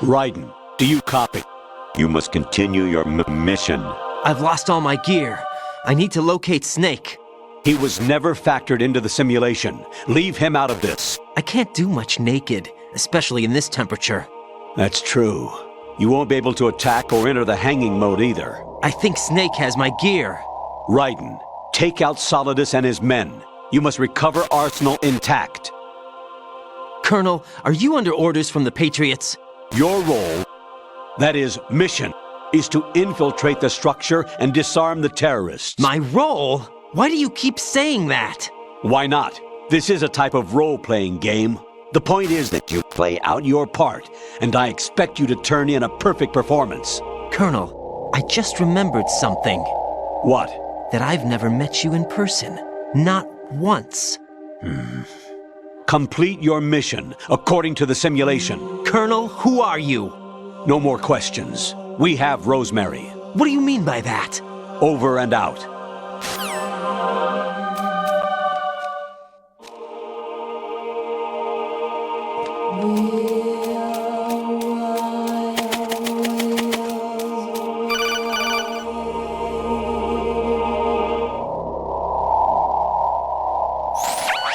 Raiden, do you copy? You must continue your mission. I've lost all my gear. I need to locate Snake. He was never factored into the simulation. Leave him out of this. I can't do much naked, especially in this temperature. That's true. You won't be able to attack or enter the hanging mode either. I think Snake has my gear. Raiden, take out Solidus and his men. You must recover Arsenal intact. Colonel, are you under orders from the Patriots? Your role, that is, mission, is to infiltrate the structure and disarm the terrorists. My role? Why do you keep saying that? Why not? This is a type of role-playing game. The point is that you play out your part, and I expect you to turn in a perfect performance. Colonel, I just remembered something. What? That I've never met you in person. Not once. Complete your mission according to the simulation. Colonel, who are you? No more questions. We have Rosemary. What do you mean by that? Over and out.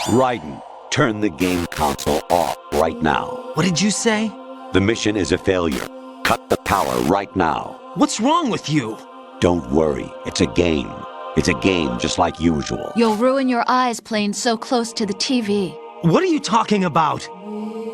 Raiden, turn the game console off right now. What did you say? The mission is a failure. Cut the power right now. What's wrong with you? Don't worry, it's a game. It's a game just like usual. You'll ruin your eyes playing so close to the TV. What are you talking about?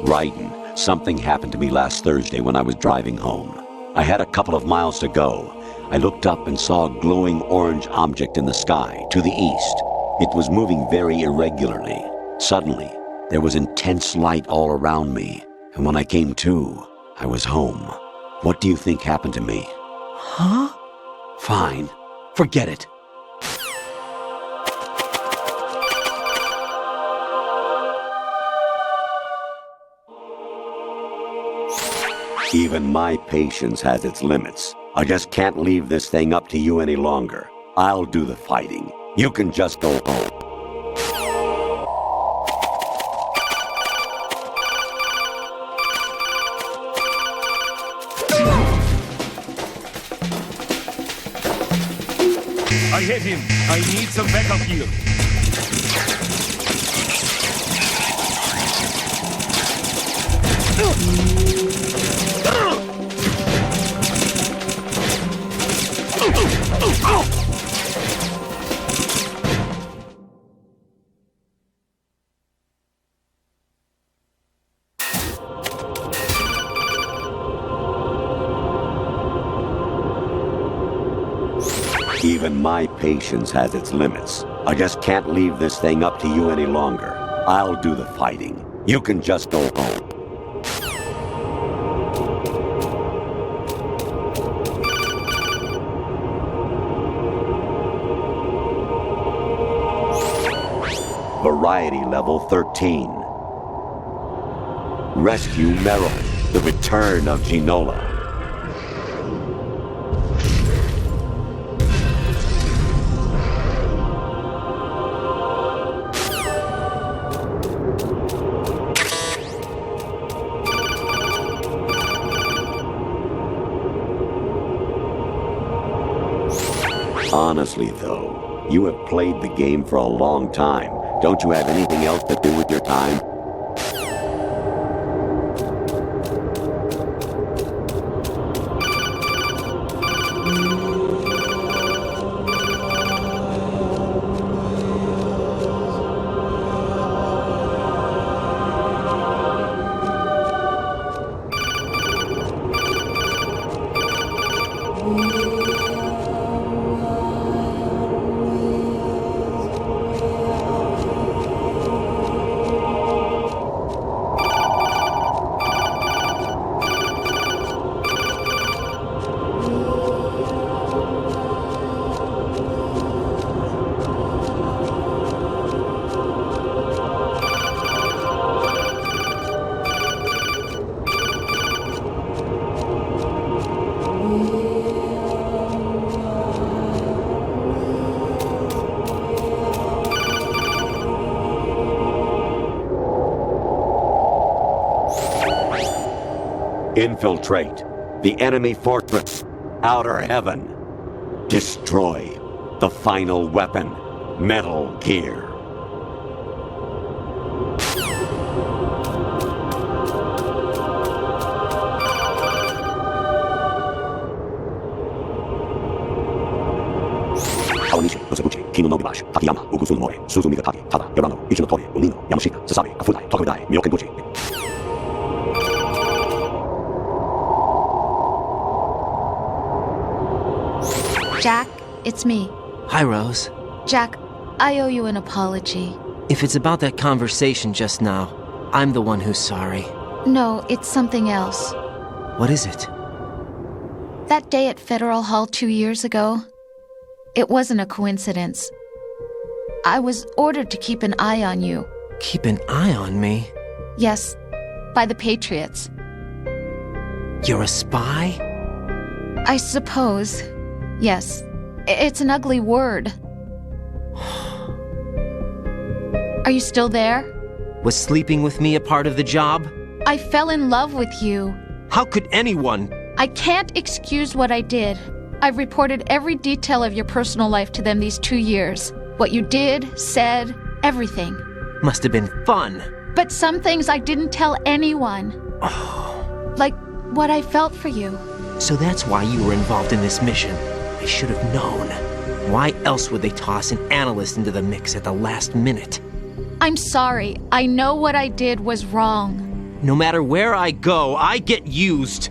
Raiden, something happened to me last Thursday when I was driving home. I had a couple of miles to go. I looked up and saw a glowing orange object in the sky to the east. It was moving very irregularly. Suddenly, there was intense light all around me, and when I came to, I was home. What do you think happened to me? Huh? Fine. Forget it. Even my patience has its limits. I just can't leave this thing up to you any longer. I'll do the fighting. You can just go home. I hit him. I need some backup gear. Even my patience has its limits. I just can't leave this thing up to you any longer. I'll do the fighting. You can just go home. Variety level 13. Rescue Meryl, the return of Ginola. Honestly, though, you have played the game for a long time. Don't you have anything else to do with your time? Infiltrate the enemy fortress, Outer Heaven. Destroy the final weapon, Metal Gear. Kawanishi, Yosebuchi, Kino no Gibashi, Takayama, Ugusu no Mori, Suzu Migataki, Tada, Yorano, Ichinotori, Unino, Yamashita, Sasabe, Kafudai, Tokakodai, Miyokenbuchi. Jack, it's me. Hi, Rose. Jack, I owe you an apology. If it's about that conversation just now, I'm the one who's sorry. No, it's something else. What is it? That day at Federal Hall 2 years ago, it wasn't a coincidence. I was ordered to keep an eye on you. Keep an eye on me? Yes, by the Patriots. You're a spy? I suppose. Yes. It's an ugly word. Are you still there? Was sleeping with me a part of the job? I fell in love with you. How could anyone? I can't excuse what I did. I've reported every detail of your personal life to them these 2 years. What you did, said, everything. Must have been fun. But some things I didn't tell anyone. Like what I felt for you. So that's why you were involved in this mission. I should have known. Why else would they toss an analyst into the mix at the last minute? I'm sorry. I know what I did was wrong. No matter where I go, I get used.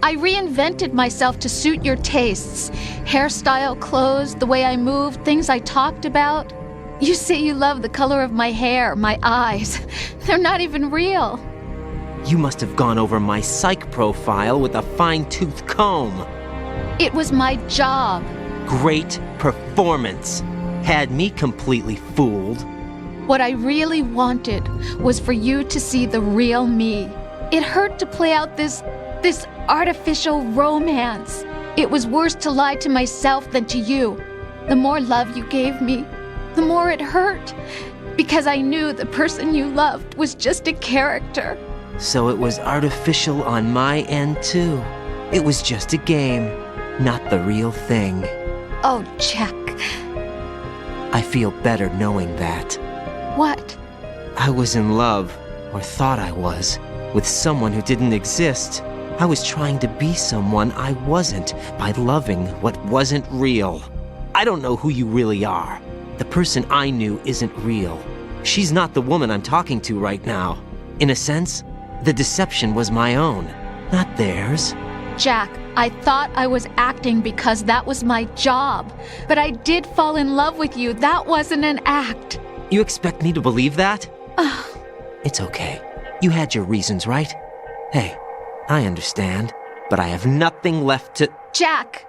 I reinvented myself to suit your tastes. Hairstyle, clothes, the way I moved, things I talked about. You say you love the color of my hair, my eyes. They're not even real. You must have gone over my psych profile with a fine-tooth comb. It was my job. Great performance. Had me completely fooled. What I really wanted was for you to see the real me. It hurt to play out this artificial romance. It was worse to lie to myself than to you. The more love you gave me, the more it hurt. Because I knew the person you loved was just a character. So it was artificial on my end, too. It was just a game, not the real thing. Oh, Jack. I feel better knowing that. What? I was in love, or thought I was, with someone who didn't exist. I was trying to be someone I wasn't by loving what wasn't real. I don't know who you really are. The person I knew isn't real. She's not the woman I'm talking to right now. In a sense, the deception was my own, not theirs. Jack, I thought I was acting because that was my job. But I did fall in love with you. That wasn't an act. You expect me to believe that? It's okay. You had your reasons, right? Hey, I understand, but I have nothing left to... Jack!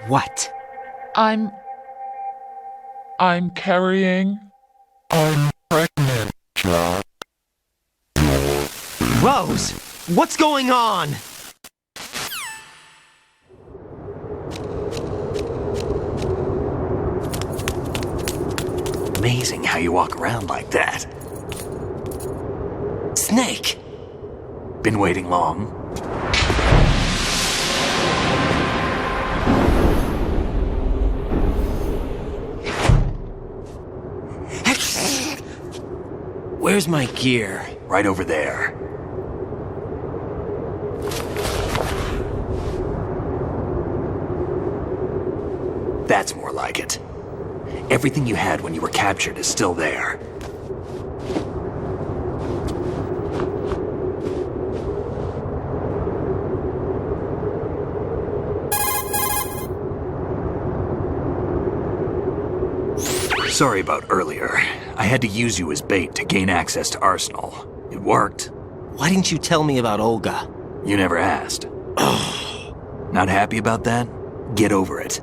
What? I'm carrying. I'm pregnant, Jack. Rose! What's going on? Amazing how you walk around like that. Snake! Been waiting long? Where's my gear? Right over there. That's more like it. Everything you had when you were captured is still there. Sorry about earlier. I had to use you as bait to gain access to Arsenal. It worked. Why didn't you tell me about Olga? You never asked. Not happy about that? Get over it.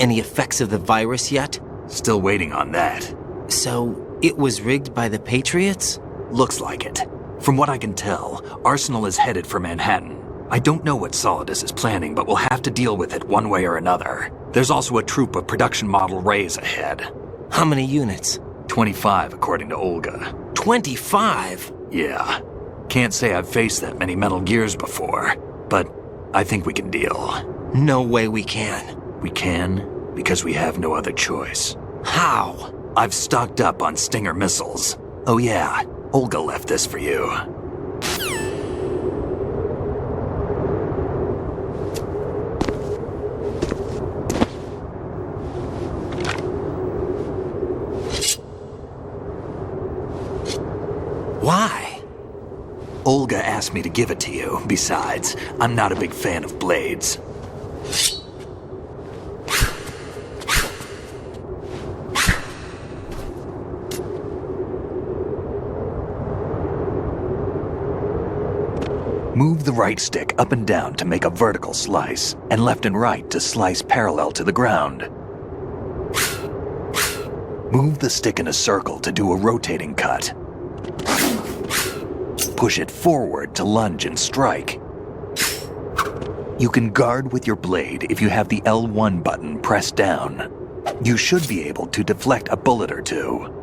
Any effects of the virus yet? Still waiting on that. So, it was rigged by the Patriots? Looks like it. From what I can tell, Arsenal is headed for Manhattan. I don't know what Solidus is planning, but we'll have to deal with it one way or another. There's also a troop of production model Rays ahead. How many units? 25, according to Olga. 25? Yeah. Can't say I've faced that many Metal Gears before, but I think we can deal. No way we can. We can, because we have no other choice. How? I've stocked up on Stinger missiles. Oh yeah, Olga left this for you. Why? Olga asked me to give it to you. Besides, I'm not a big fan of blades. Move the right stick up and down to make a vertical slice, and left and right to slice parallel to the ground. Move the stick in a circle to do a rotating cut. Push it forward to lunge and strike. You can guard with your blade if you have the L1 button pressed down. You should be able to deflect a bullet or two.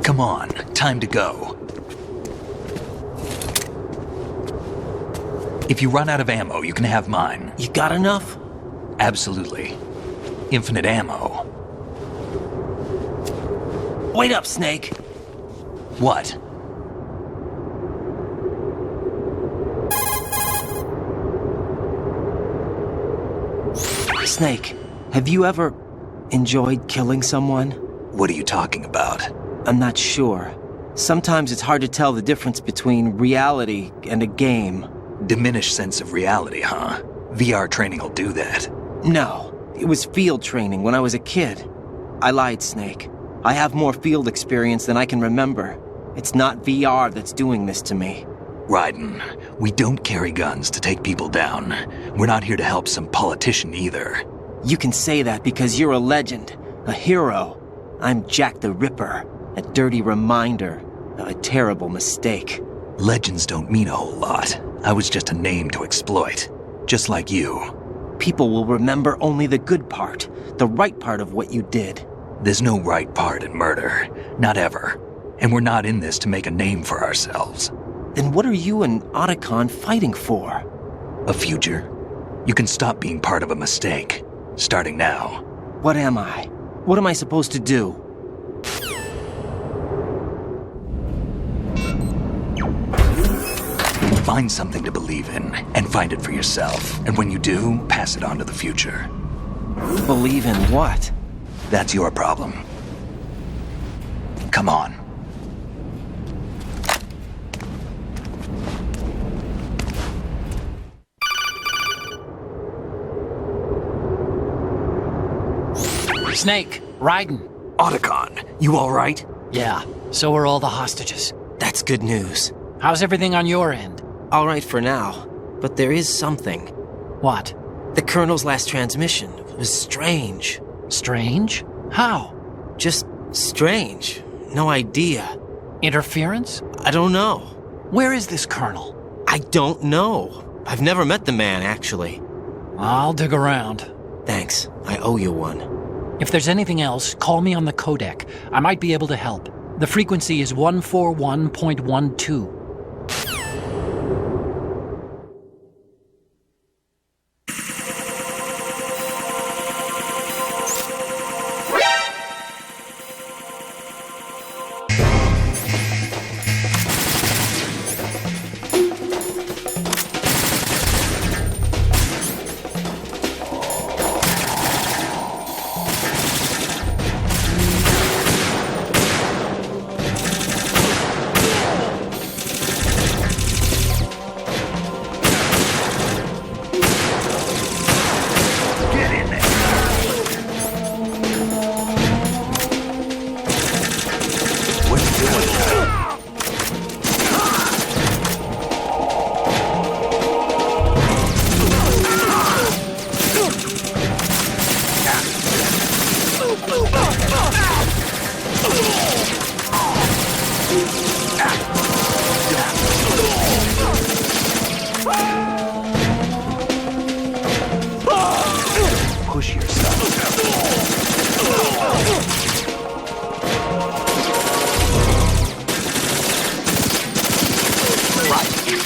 Come on, time to go. If you run out of ammo, you can have mine. You got enough? Absolutely. Infinite ammo. Wait up, Snake. What? Snake, have you ever enjoyed killing someone? What are you talking about? I'm not sure. Sometimes it's hard to tell the difference between reality and a game. Diminished sense of reality, huh? VR training will do that. No, it was field training when I was a kid. I lied, Snake. I have more field experience than I can remember. It's not VR that's doing this to me. Raiden, we don't carry guns to take people down. We're not here to help some politician either. You can say that because you're a legend, a hero. I'm Jack the Ripper, a dirty reminder of a terrible mistake. Legends don't mean a whole lot. I was just a name to exploit. Just like you. People will remember only the good part, the right part of what you did. There's no right part in murder. Not ever. And we're not in this to make a name for ourselves. Then what are you and Otacon fighting for? A future. You can stop being part of a mistake. Starting now. What am I? What am I supposed to do? Find something to believe in, and find it for yourself. And when you do, pass it on to the future. Believe in what? That's your problem. Come on. Snake, Raiden. Otacon, you all right? Yeah, so are all the hostages. That's good news. How's everything on your end? All right for now, but there is something. What? The Colonel's last transmission was strange. Strange? How? Just strange. No idea. Interference? I don't know. Where is this Colonel? I don't know. I've never met the man, actually. I'll dig around. Thanks. I owe you one. If there's anything else, call me on the codec. I might be able to help. The frequency is 141.12.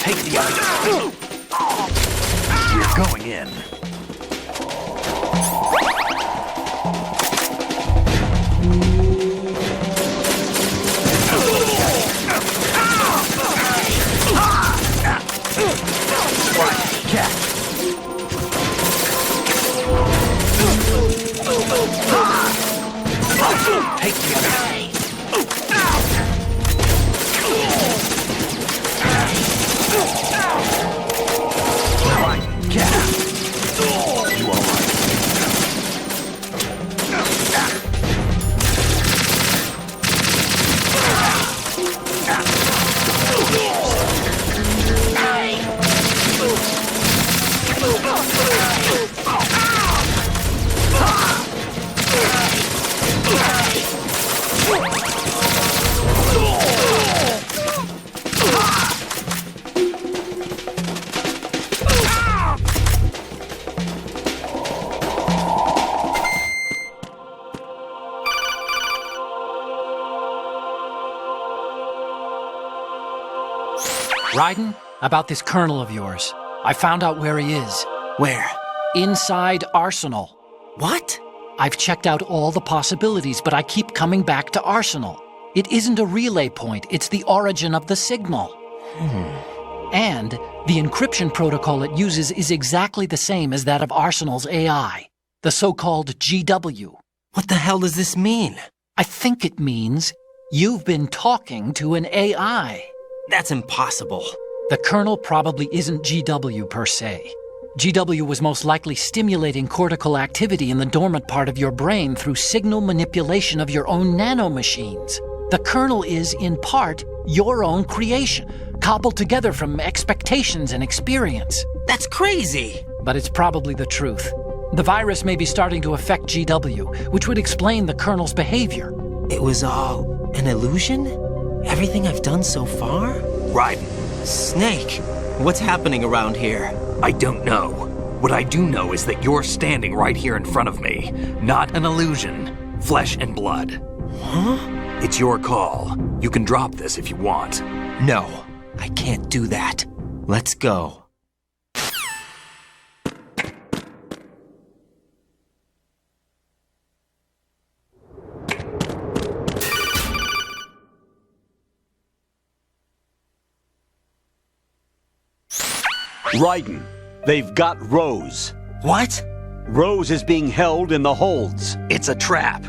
Take the item. We're going in. Take the other. You all right? Raiden, about this colonel of yours. I found out where he is. Where? Inside Arsenal. What? I've checked out all the possibilities, but I keep coming back to Arsenal. It isn't a relay point, it's the origin of the signal. And the encryption protocol it uses is exactly the same as that of Arsenal's AI, the so-called GW. What the hell does this mean? I think it means you've been talking to an AI. That's impossible. The kernel probably isn't GW per se. GW was most likely stimulating cortical activity in the dormant part of your brain through signal manipulation of your own nanomachines. The kernel is, in part, your own creation, cobbled together from expectations and experience. That's crazy! But it's probably the truth. The virus may be starting to affect GW, which would explain the kernel's behavior. It was all an illusion? Everything I've done so far? Raiden. Snake, what's happening around here? I don't know. What I do know is that you're standing right here in front of me. Not an illusion. Flesh and blood. Huh? It's your call. You can drop this if you want. No, I can't do that. Let's go. Raiden, they've got Rose. What? Rose is being held in the holds. It's a trap.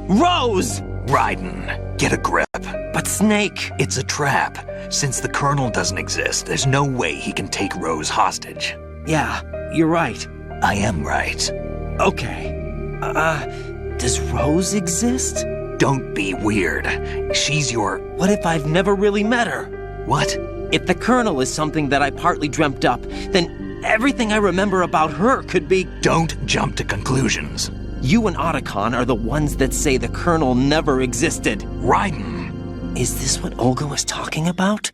Rose! Raiden, get a grip. But Snake... It's a trap. Since the Colonel doesn't exist, there's no way he can take Rose hostage. Yeah, you're right. I am right. Okay. Does Rose exist? Don't be weird. She's your... What if I've never really met her? What? If the Colonel is something that I partly dreamt up, then everything I remember about her could be... Don't jump to conclusions. You and Otacon are the ones that say the Colonel never existed. Raiden. Is this what Olga was talking about?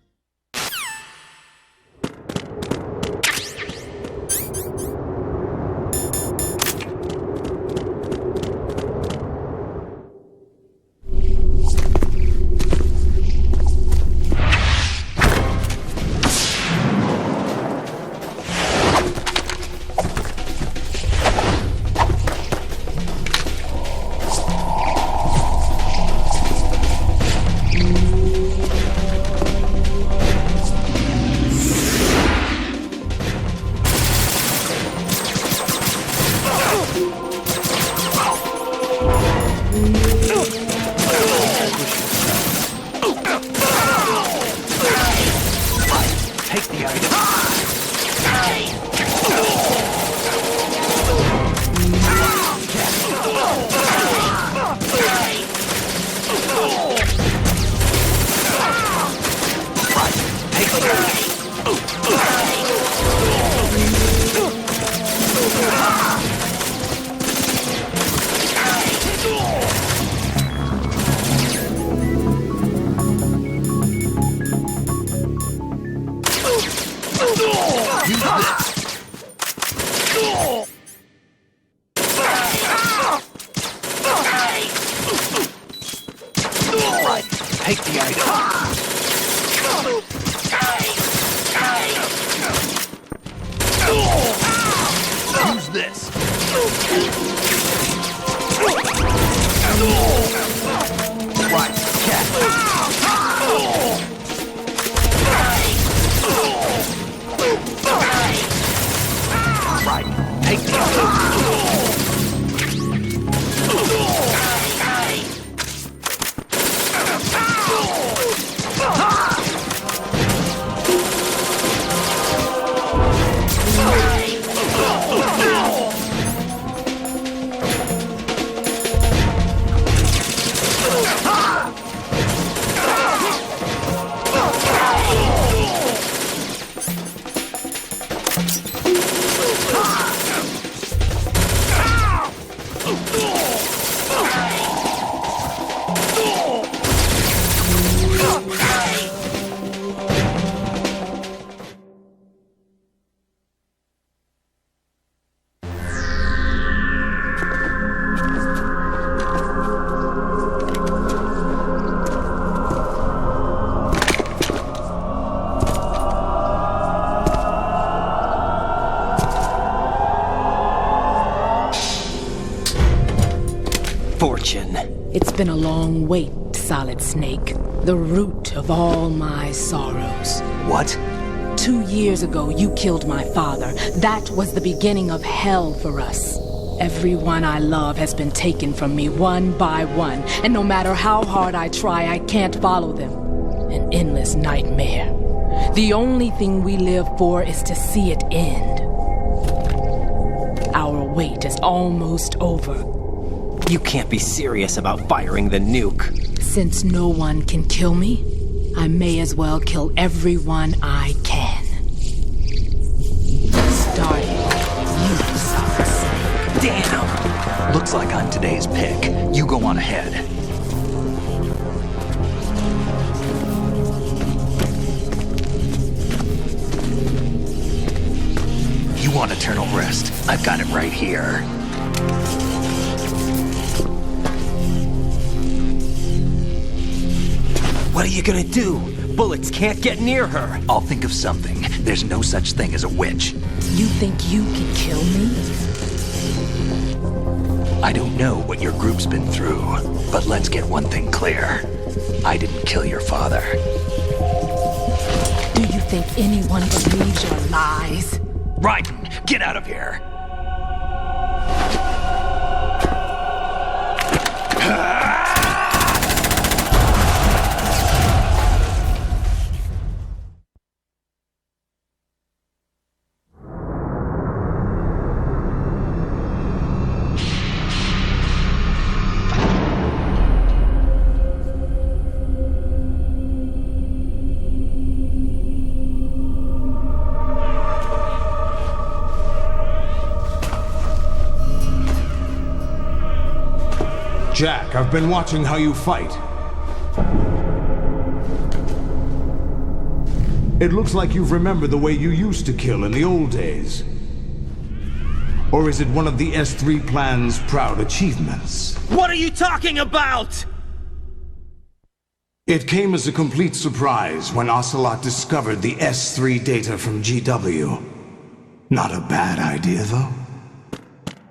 Take the item. Take the item. Right, catch. Right, take Fortune. It's been a long wait, Solid Snake. The root of all my sorrows. What? 2 years ago, you killed my father. That was the beginning of hell for us. Everyone I love has been taken from me one by one, and no matter how hard I try, I can't follow them. An endless nightmare. The only thing we live for is to see it end. Our wait is almost over. You can't be serious about firing the nuke. Since no one can kill me, I may as well kill everyone I can. Starting with you, Solid Snake. Damn! Looks like I'm today's pick. You go on ahead. You want eternal rest? I've got it right here. What are you gonna do? Bullets can't get near her. I'll think of something. There's no such thing as a witch. You think you can kill me? I don't know what your group's been through, but let's get one thing clear. I didn't kill your father. Do you think anyone believes your lies? Raiden, get out of here! Jack, I've been watching how you fight. It looks like you've remembered the way you used to kill in the old days. Or is it one of the S3 plan's proud achievements? What are you talking about? It came as a complete surprise when Ocelot discovered the S3 data from GW. Not a bad idea, though.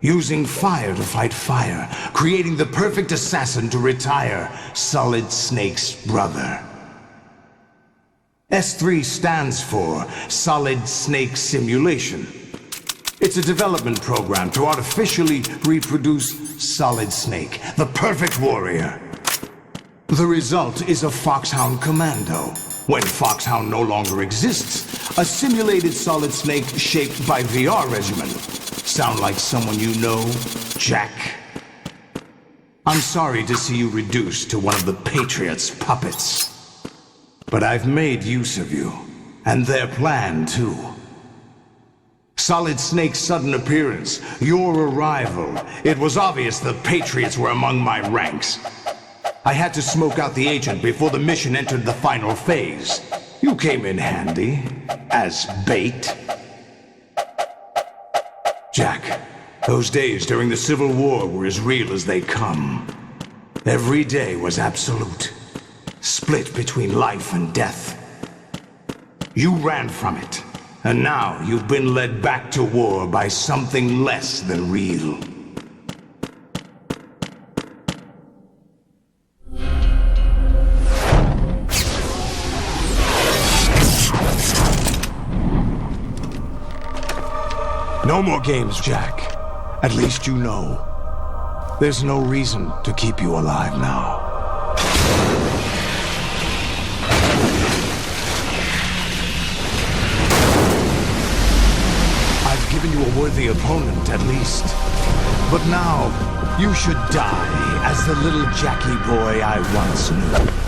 Using fire to fight fire, creating the perfect assassin to retire Solid Snake's brother. S3 stands for Solid Snake Simulation. It's a development program to artificially reproduce Solid Snake, the perfect warrior. The result is a Foxhound Commando. When Foxhound no longer exists, a simulated Solid Snake shaped by VR regimen. Sound like someone you know, Jack? I'm sorry to see you reduced to one of the Patriots' puppets. But I've made use of you, and their plan too. Solid Snake's sudden appearance, your arrival, it was obvious the Patriots were among my ranks. I had to smoke out the agent before the mission entered the final phase. You came in handy, as bait. Jack, those days during the Civil War were as real as they come. Every day was absolute, split between life and death. You ran from it, and now you've been led back to war by something less than real. No more games, Jack. At least you know. There's no reason to keep you alive now. I've given you a worthy opponent, at least. But now, you should die as the little Jackie boy I once knew.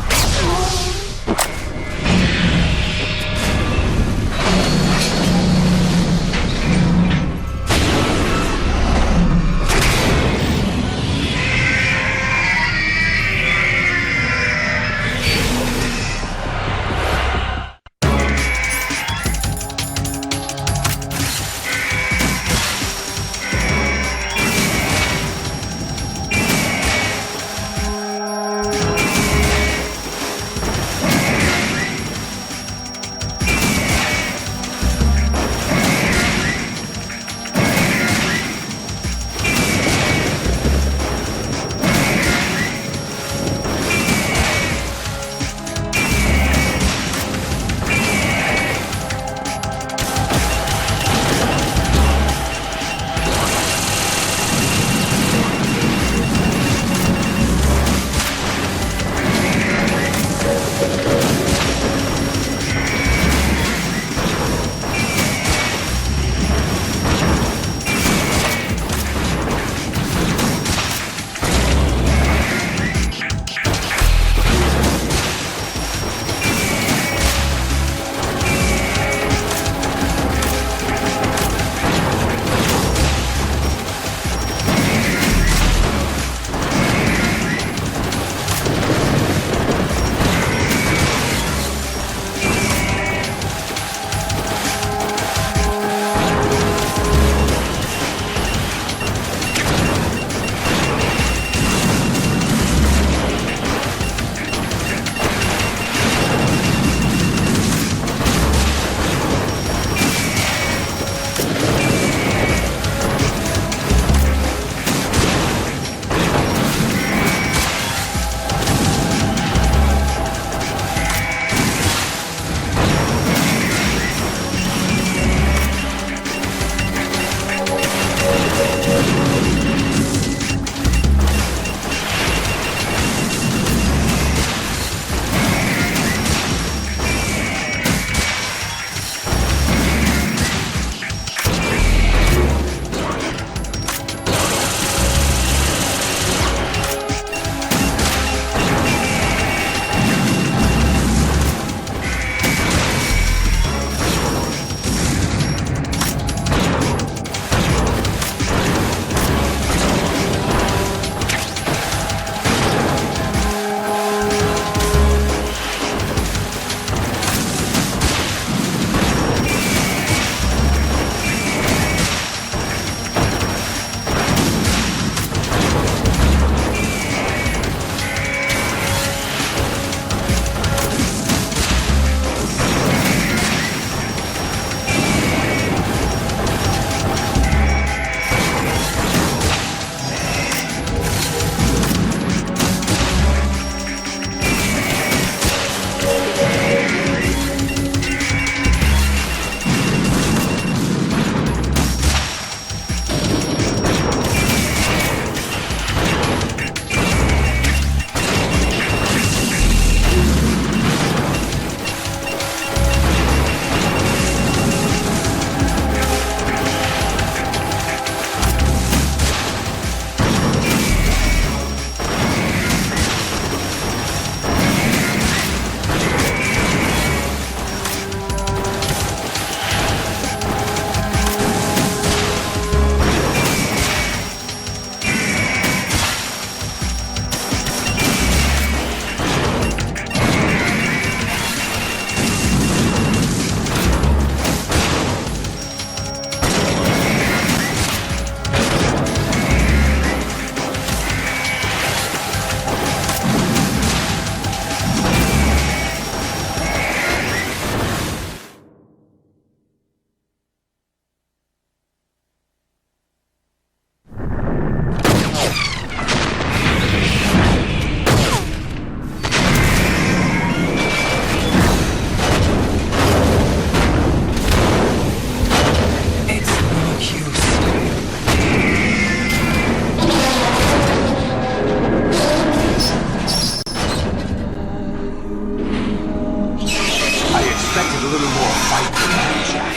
little more fight than that, Jack.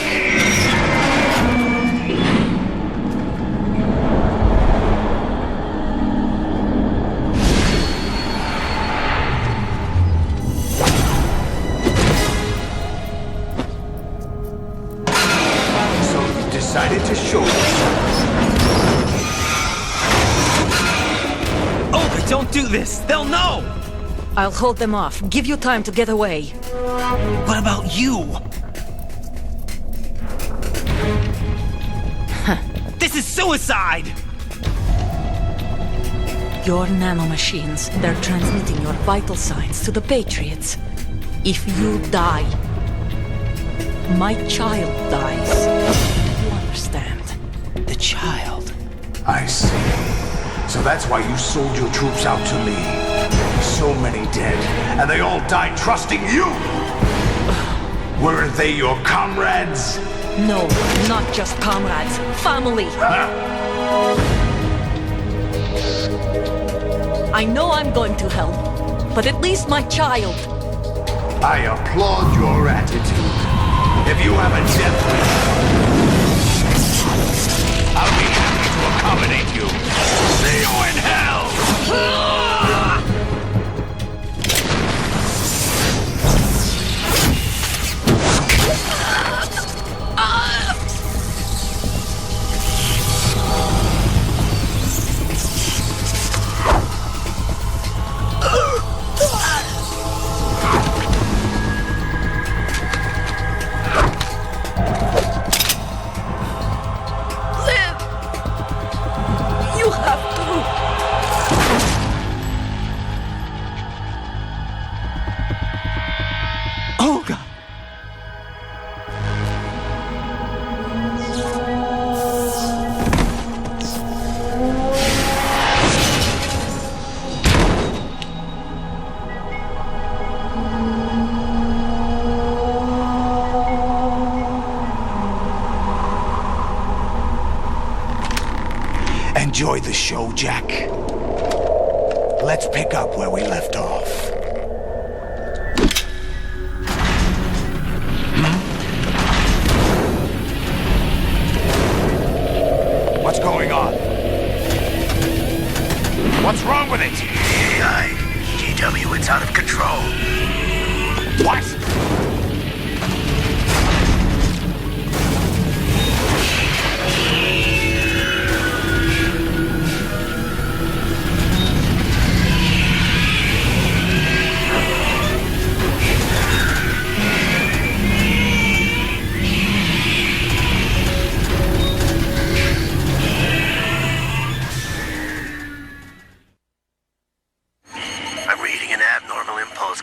So you decided to show yourself. Olga, don't do this! They'll know! I'll hold them off. Give you time to get away. What about you? This is suicide! Your nanomachines, they're transmitting your vital signs to the Patriots. If you die, my child dies. You understand? The child. I see. So that's why you sold your troops out to me. So many dead, and they all died trusting you! Weren't they your comrades? No, not just comrades. Family! I know I'm going to hell, but at least my child. I applaud your attitude. If you have a death wish, I'll be happy to accommodate you. See you in hell! Olga! Enjoy the show, Jack. Let's pick up where we left off. What's going on? What's wrong with it? AI, GW, it's out of control. What?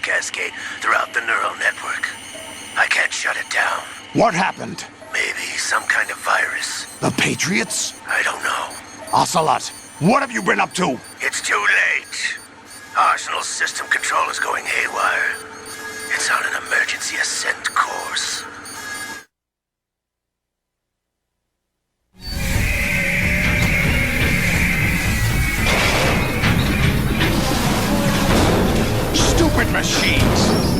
Cascade throughout the neural network. I can't shut it down. What happened? Maybe some kind of virus. The Patriots? I don't know. Ocelot, what have you been up to? It's too late. Arsenal's system control is going haywire. It's on an emergency ascent course. Stupid machines!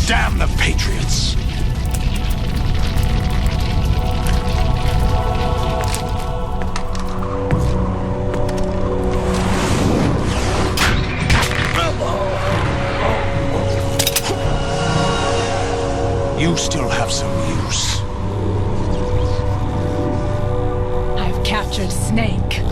Damn the Patriots! You still have some use. I've captured Snake.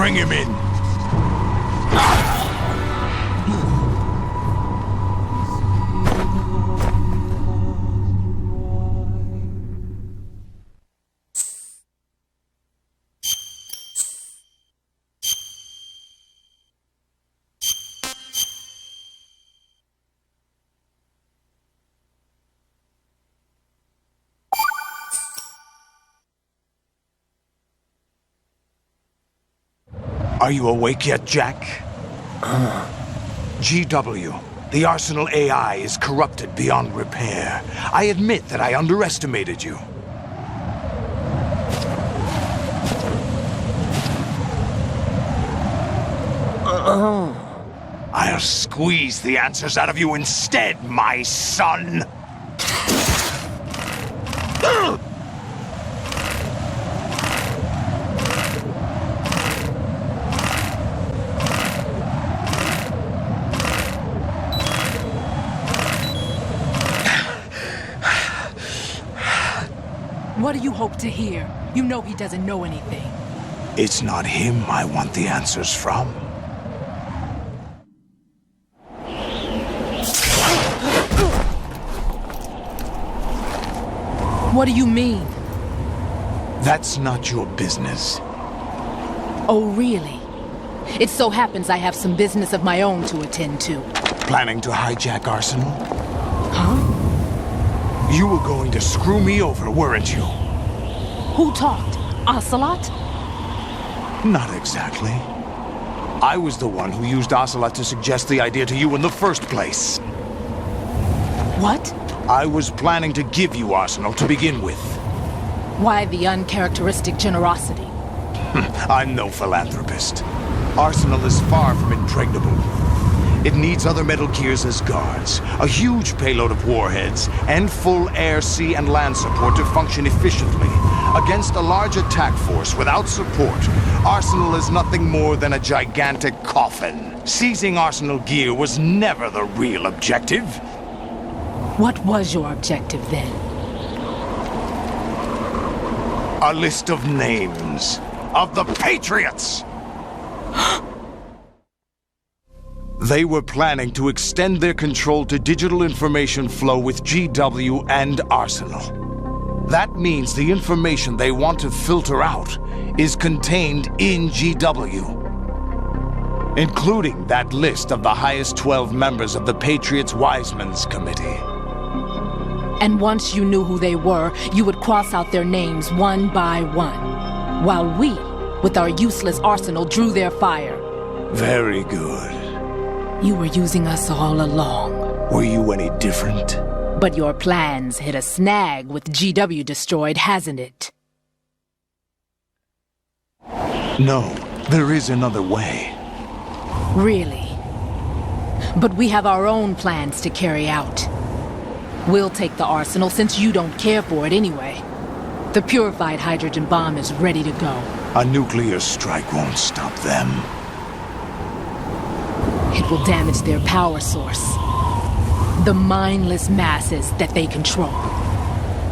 Bring him in. Are you awake yet, Jack? GW, the Arsenal AI is corrupted beyond repair. I admit that I underestimated you. I'll squeeze the answers out of you instead, my son! What do you hope to hear? You know he doesn't know anything. It's not him I want the answers from. What do you mean? That's not your business. Oh, really? It so happens I have some business of my own to attend to. Planning to hijack Arsenal? Huh? You were going to screw me over, weren't you? Who talked? Ocelot? Not exactly. I was the one who used Ocelot to suggest the idea to you in the first place. What? I was planning to give you Arsenal to begin with. Why the uncharacteristic generosity? I'm no philanthropist. Arsenal is far from impregnable. It needs other Metal Gears as guards, a huge payload of warheads, and full air, sea, and land support to function efficiently. Against a large attack force without support, Arsenal is nothing more than a gigantic coffin. Seizing Arsenal gear was never the real objective. What was your objective then? A list of names of the Patriots! They were planning to extend their control to digital information flow with GW and Arsenal. That means the information they want to filter out is contained in GW, including that list of the highest 12 members of the Patriots Wiseman's Committee. And once you knew who they were, you would cross out their names one by one, while we, with our useless arsenal, drew their fire. Very good. You were using us all along. Were you any different? But your plans hit a snag with GW destroyed, hasn't it? No, there is another way. Really? But we have our own plans to carry out. We'll take the arsenal since you don't care for it anyway. The purified hydrogen bomb is ready to go. A nuclear strike won't stop them. It will damage their power source. The mindless masses that they control.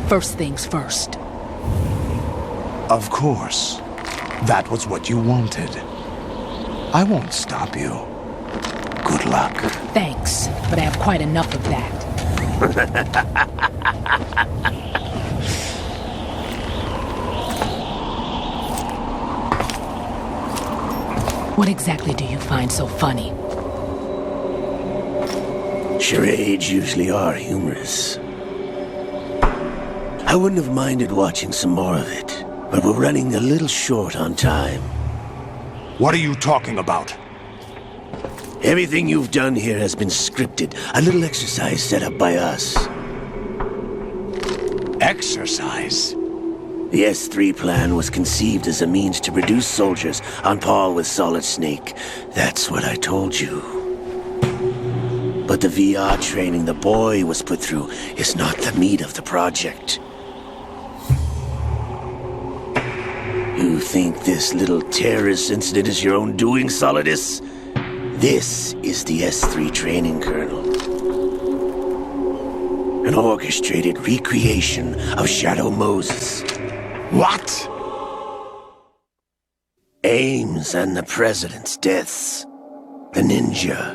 First things first. Of course. That was what you wanted. I won't stop you. Good luck. Thanks, but I have quite enough of that. What exactly do you find so funny? Charades usually are humorous. I wouldn't have minded watching some more of it, but we're running a little short on time. What are you talking about? Everything you've done here has been scripted, a little exercise set up by us. Exercise? The S3 plan was conceived as a means to produce soldiers on par with Solid Snake. That's what I told you. But the VR training the boy was put through is not the meat of the project. You think this little terrorist incident is your own doing, Solidus? This is the S3 training kernel. An orchestrated recreation of Shadow Moses. What? Ames and the President's deaths. The Ninja.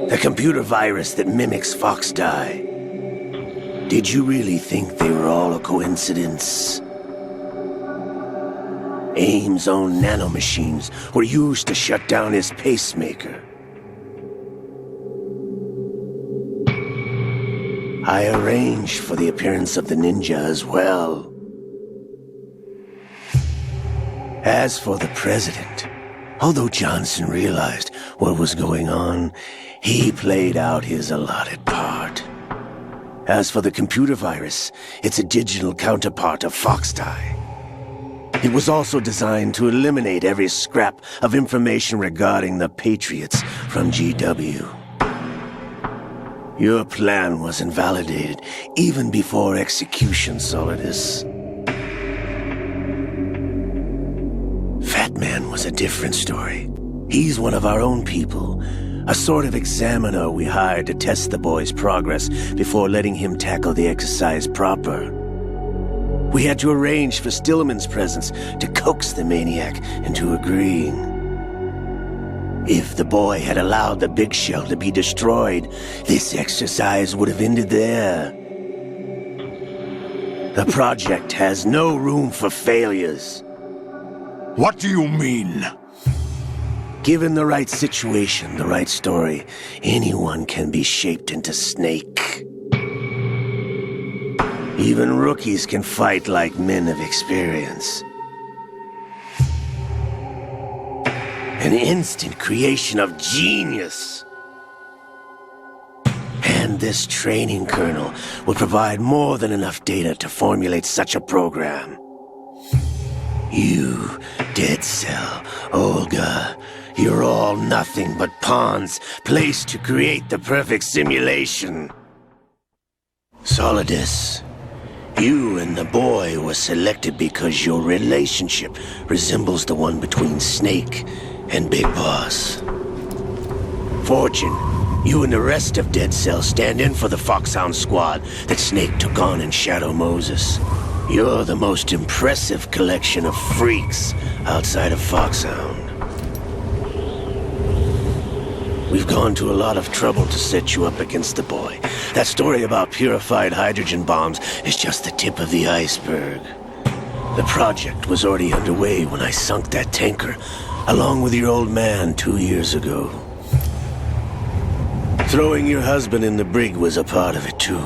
The computer virus that mimics Foxdie. Did you really think they were all a coincidence? Ames' own nanomachines were used to shut down his pacemaker. I arranged for the appearance of the Ninja as well. As for the President, although Johnson realized what was going on, he played out his allotted part. As for the computer virus, it's a digital counterpart of Foxdie. It was also designed to eliminate every scrap of information regarding the Patriots from GW. Your plan was invalidated even before execution, Solidus. Fat Man was a different story. He's one of our own people, a sort of examiner we hired to test the boy's progress before letting him tackle the exercise proper. We had to arrange for Stillman's presence to coax the maniac into agreeing. If the boy had allowed the big shell to be destroyed, this exercise would have ended there. The project has no room for failures. What do you mean? Given the right situation, the right story, anyone can be shaped into Snake. Even rookies can fight like men of experience. An instant creation of genius. And this training kernel will provide more than enough data to formulate such a program. You, Dead Cell, Olga, you're all nothing but pawns placed to create the perfect simulation. Solidus, you and the boy were selected because your relationship resembles the one between Snake and Big Boss. Fortune, you and the rest of Dead Cell stand in for the Foxhound squad that Snake took on in Shadow Moses. You're the most impressive collection of freaks outside of Foxhound. We've gone to a lot of trouble to set you up against the boy. That story about purified hydrogen bombs is just the tip of the iceberg. The project was already underway when I sunk that tanker, along with your old man 2 years ago. Throwing your husband in the brig was a part of it too.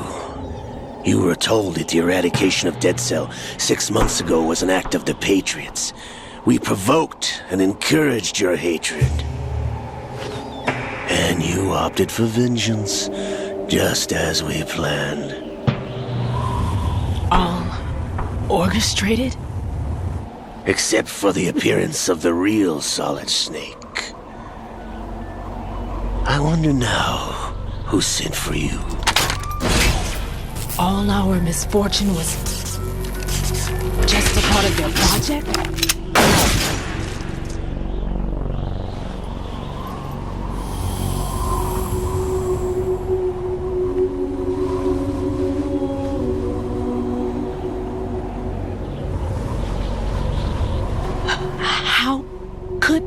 You were told that the eradication of Dead Cell 6 months ago was an act of the Patriots. We provoked and encouraged your hatred. And you opted for vengeance, just as we planned. All orchestrated? Except for the appearance of the real Solid Snake. I wonder now who sent for you. All our misfortune was just a part of their project? How could...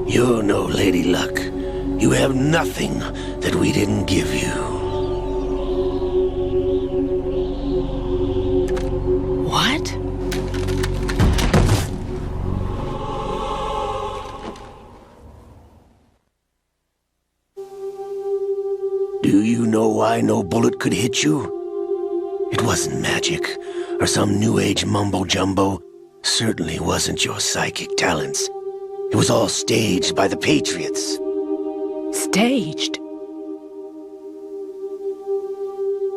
You're no Lady Luck. You have nothing that we didn't give you. What? Do you know why no bullet could hit you? It wasn't magic, or some new age mumbo-jumbo. Certainly wasn't your psychic talents. It was all staged by the Patriots. Staged?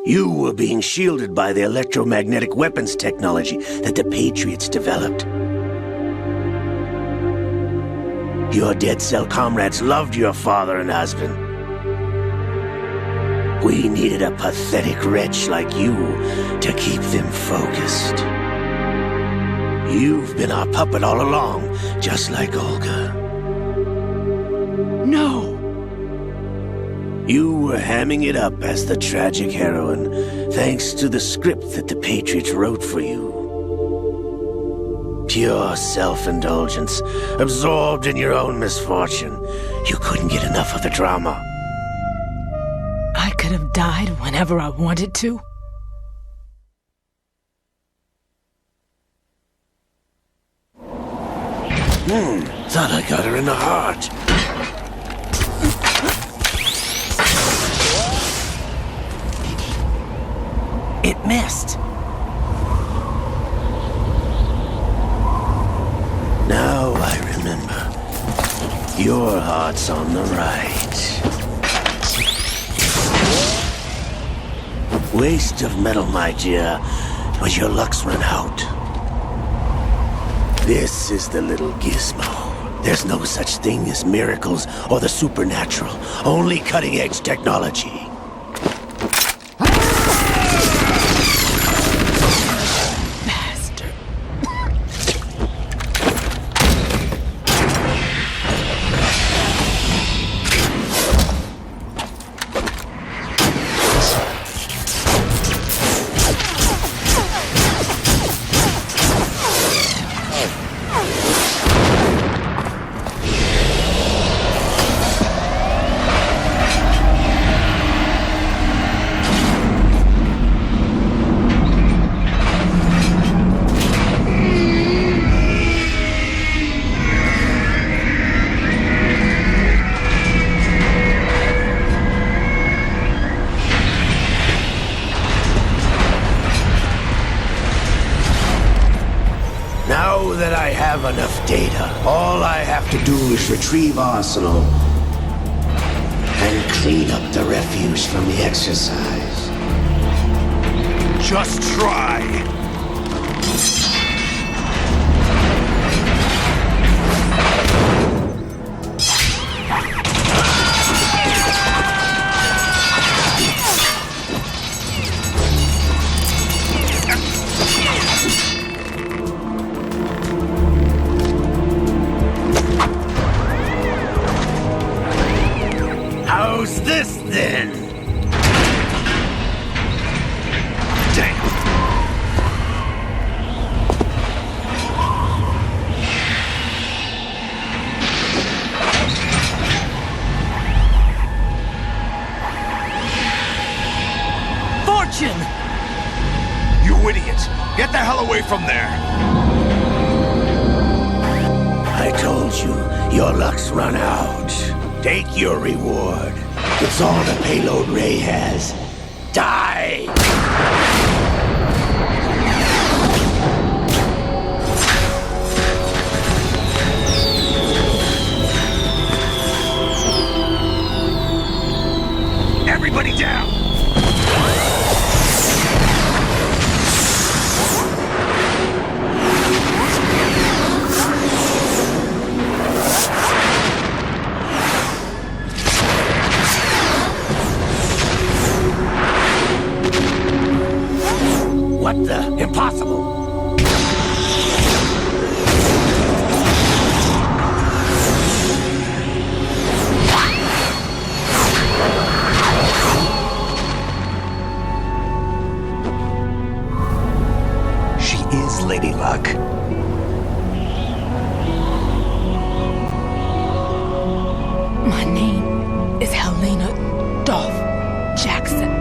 You were being shielded by the electromagnetic weapons technology that the Patriots developed. Your Dead Cell comrades loved your father and husband. We needed a pathetic wretch like you to keep them focused. You've been our puppet all along, just like Olga. No! You were hamming it up as the tragic heroine, thanks to the script that the Patriots wrote for you. Pure self-indulgence, absorbed in your own misfortune. You couldn't get enough of the drama. I could have died whenever I wanted to. Thought I got her in the heart. It missed. Now I remember. Your heart's on the right. Waste of metal, my dear, but your luck's run out. This is the little gizmo. There's no such thing as miracles or the supernatural, only cutting-edge technology. Now that I have enough data, all I have to do is retrieve Arsenal and clean up the refuse from the exercise. Just try. How's this then? Damn. Fortune! You idiot! Get the hell away from there! I told you, your luck's run out. Take your reward. It's all the payload Ray has. Die! Everybody down! What the? Impossible! She is Lady Luck. My name is Helena Dolph Jackson,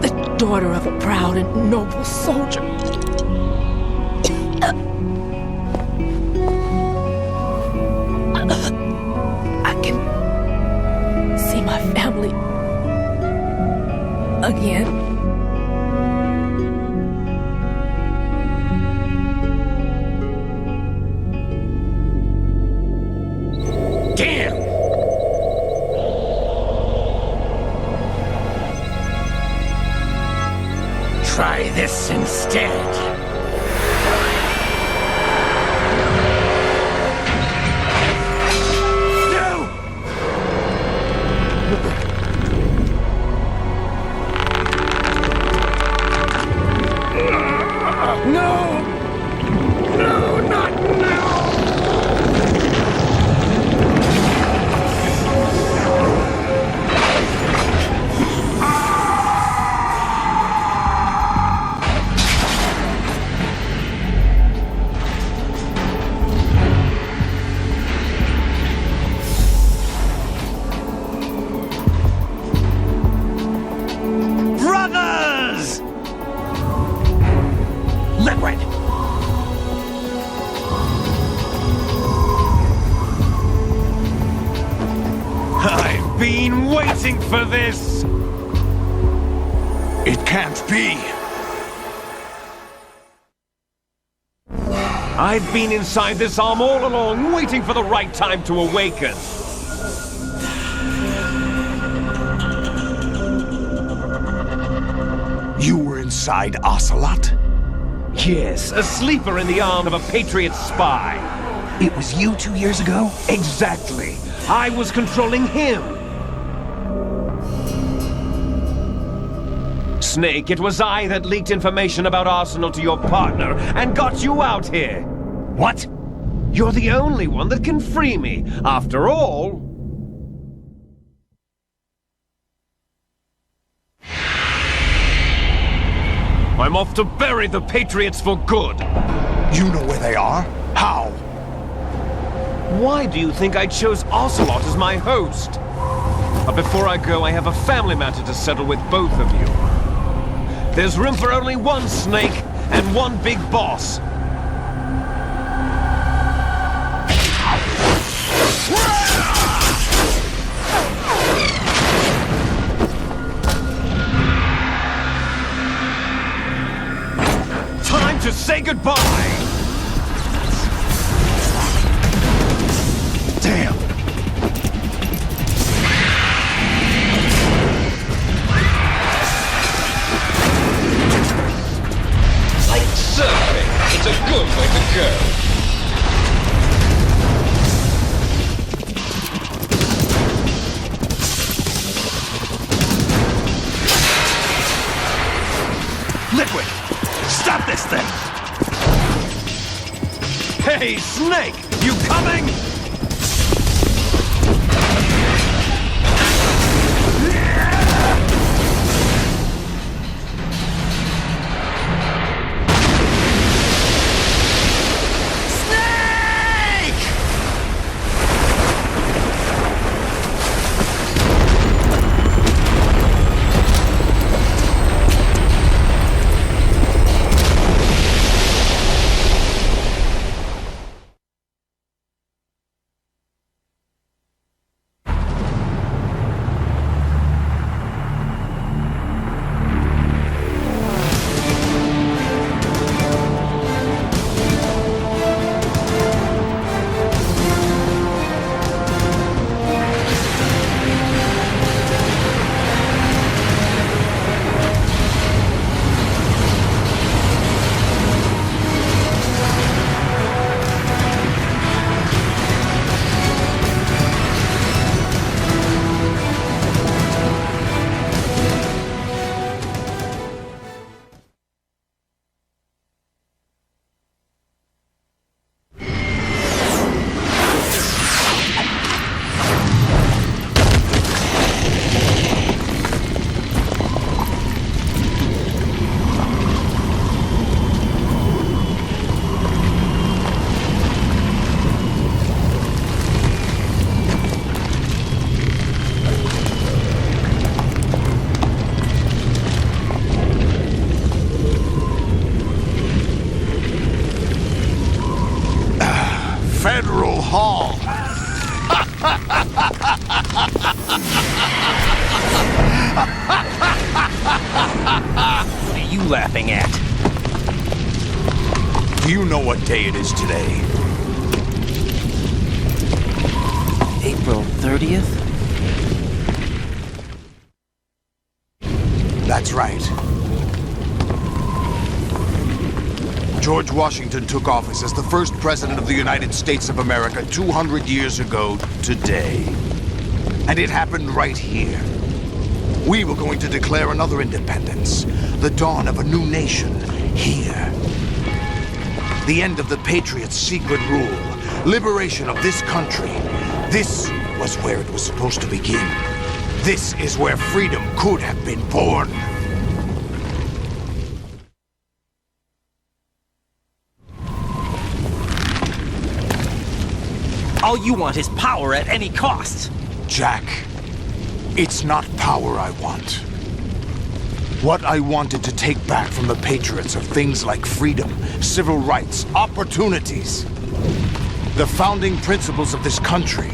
the daughter of a proud and noble soldier. I can see my family again. Damn! Try this instead. that right. I've been waiting for this! It can't be! I've been inside this arm all along, waiting for the right time to awaken. You were inside Ocelot? Yes, a sleeper in the arm of a Patriot spy. It was you 2 years ago? Exactly. I was controlling him. Snake, it was I that leaked information about Arsenal to your partner and got you out here. What? You're the only one that can free me. After all... I'm off to bury the Patriots for good. You know where they are? How? Why do you think I chose Ocelot as my host? But before I go, I have a family matter to settle with both of you. There's room for only one Snake and one big boss. Time to say goodbye! Damn! Like surfing, it's a good way to go. Liquid! Stop this thing! Hey, Snake! You coming? Federal Hall. What are you laughing at? Do you know what day it is today? April 30th? That's right. George Washington took office as the first president of the United States of America 200 years ago today. And it happened right here. We were going to declare another independence, the dawn of a new nation, here. The end of the Patriots' secret rule, liberation of this country. This was where it was supposed to begin. This is where freedom could have been born. All you want is power at any cost. Jack, it's not power I want. What I wanted to take back from the Patriots are things like freedom, civil rights, opportunities. The founding principles of this country.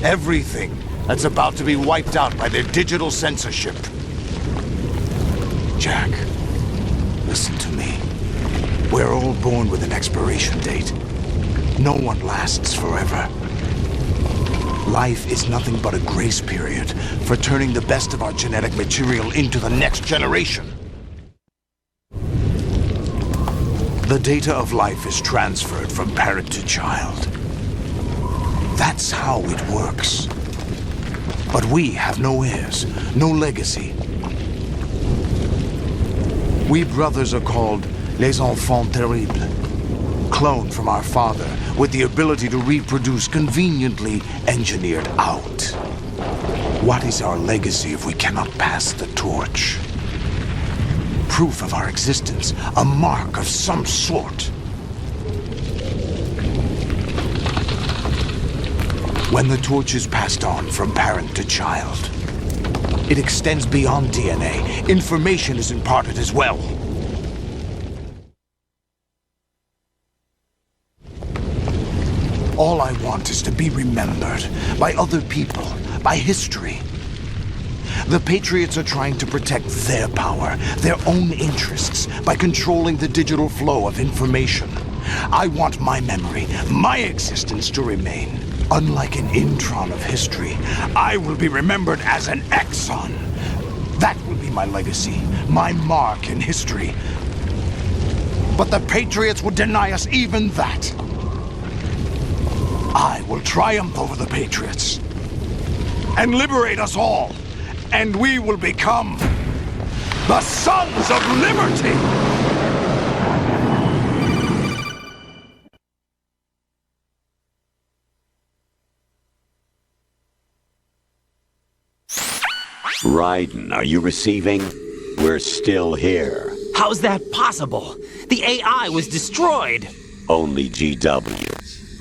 Everything that's about to be wiped out by their digital censorship. Jack, listen to me. We're all born with an expiration date. No one lasts forever. Life is nothing but a grace period for turning the best of our genetic material into the next generation. The data of life is transferred from parent to child. That's how it works. But we have no heirs, no legacy. We brothers are called les enfants terribles. Cloned from our father, with the ability to reproduce conveniently engineered out. What is our legacy if we cannot pass the torch? Proof of our existence, a mark of some sort. When the torch is passed on from parent to child, it extends beyond DNA. Information is imparted as well. All I want is to be remembered by other people, by history. The Patriots are trying to protect their power, their own interests, by controlling the digital flow of information. I want my memory, my existence to remain. Unlike an intron of history, I will be remembered as an exon. That will be my legacy, my mark in history. But the Patriots would deny us even that. I will triumph over the Patriots and liberate us all, and we will become the Sons of Liberty! Raiden, are you receiving? We're still here. How's that possible? The AI was destroyed. Only GW.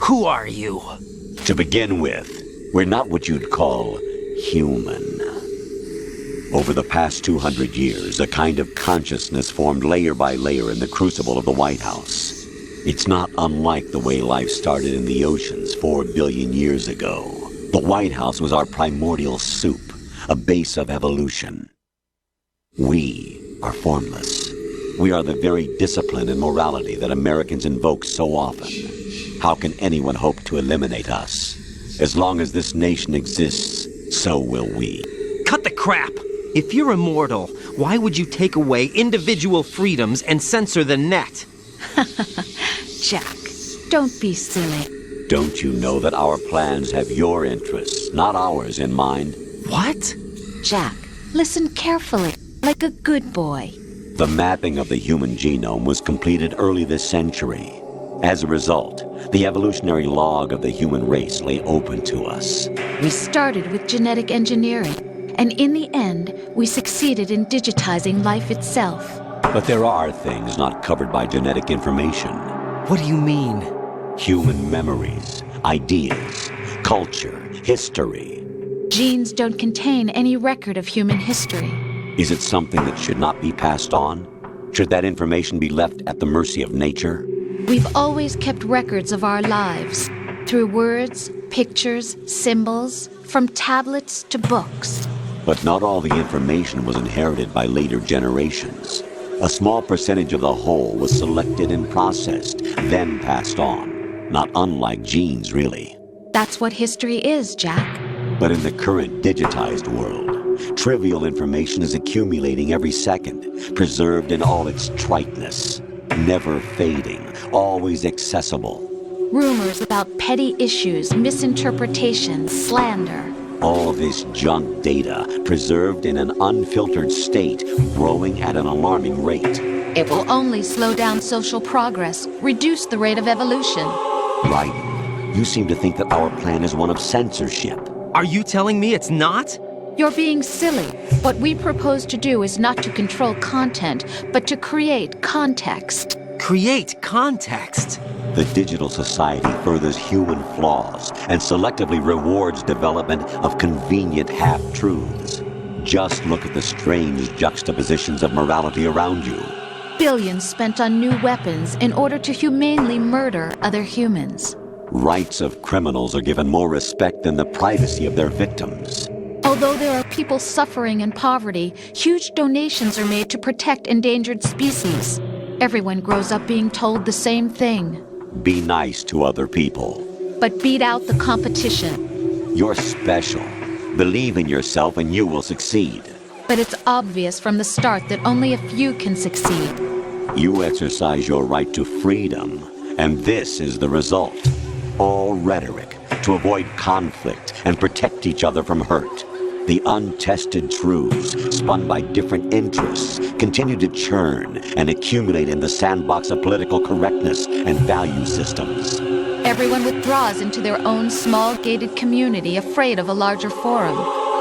Who are you? To begin with, we're not what you'd call human. Over the past 200 years, a kind of consciousness formed layer by layer in the crucible of the White House. It's not unlike the way life started in the oceans 4 billion years ago. The White House was our primordial soup, a base of evolution. We are formless. We are the very discipline and morality that Americans invoke so often. How can anyone hope to eliminate us? As long as this nation exists, so will we. Cut the crap! If you're immortal, why would you take away individual freedoms and censor the net? Jack, don't be silly. Don't you know that our plans have your interests, not ours, in mind? What? Jack, listen carefully, like a good boy. The mapping of the human genome was completed early this century. As a result, the evolutionary log of the human race lay open to us. We started with genetic engineering, and in the end, we succeeded in digitizing life itself. But there are things not covered by genetic information. What do you mean? Human memories, ideas, culture, history. Genes don't contain any record of human history. Is it something that should not be passed on? Should that information be left at the mercy of nature? We've always kept records of our lives, through words, pictures, symbols, from tablets to books. But not all the information was inherited by later generations. A small percentage of the whole was selected and processed, then passed on. Not unlike genes, really. That's what history is, Jack. But in the current digitized world, trivial information is accumulating every second, preserved in all its triteness. Never fading, always accessible. Rumors about petty issues, misinterpretations, slander. All this junk data, preserved in an unfiltered state, growing at an alarming rate. It will only slow down social progress, reduce the rate of evolution. Raiden, you seem to think that our plan is one of censorship. Are you telling me it's not? You're being silly. What we propose to do is not to control content, but to create context. Create context? The digital society furthers human flaws and selectively rewards development of convenient half-truths. Just look at the strange juxtapositions of morality around you. Billions spent on new weapons in order to humanely murder other humans. Rights of criminals are given more respect than the privacy of their victims. Although there are people suffering in poverty, huge donations are made to protect endangered species. Everyone grows up being told the same thing. Be nice to other people. But beat out the competition. You're special. Believe in yourself and you will succeed. But it's obvious from the start that only a few can succeed. You exercise your right to freedom, and this is the result. All rhetoric to avoid conflict and protect each other from hurt. The untested truths, spun by different interests, continue to churn and accumulate in the sandbox of political correctness and value systems. Everyone withdraws into their own small gated community, afraid of a larger forum.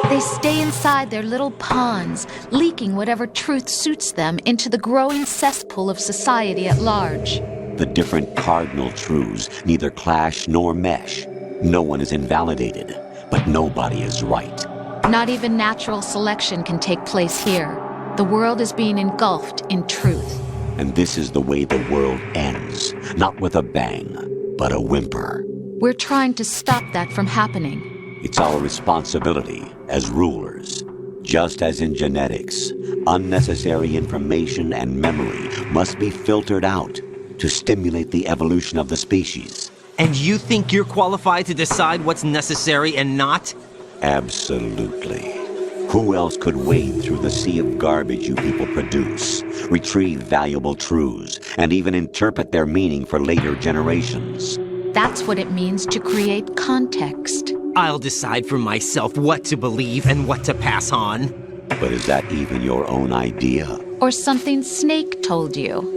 They stay inside their little ponds, leaking whatever truth suits them into the growing cesspool of society at large. The different cardinal truths neither clash nor mesh. No one is invalidated, but nobody is right. Not even natural selection can take place here. The world is being engulfed in truth. And this is the way the world ends, not with a bang, but a whimper. We're trying to stop that from happening. It's our responsibility as rulers. Just as in genetics, unnecessary information and memory must be filtered out to stimulate the evolution of the species. And you think you're qualified to decide what's necessary and not? Absolutely. Who else could wade through the sea of garbage you people produce, retrieve valuable truths, and even interpret their meaning for later generations? That's what it means to create context. I'll decide for myself what to believe and what to pass on. But is that even your own idea? Or something Snake told you?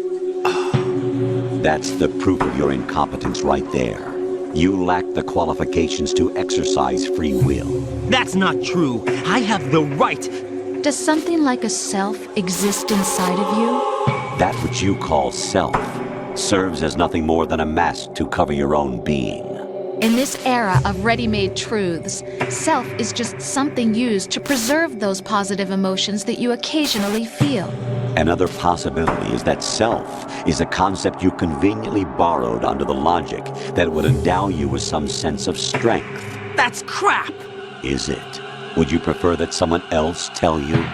That's the proof of your incompetence right there. You lack the qualifications to exercise free will. That's not true. I have the right. Does something like a self exist inside of you? That which you call self serves as nothing more than a mask to cover your own being. In this era of ready-made truths, self is just something used to preserve those positive emotions that you occasionally feel. Another possibility is that self is a concept you conveniently borrowed under the logic that it would endow you with some sense of strength. That's crap! Is it? Would you prefer that someone else tell you?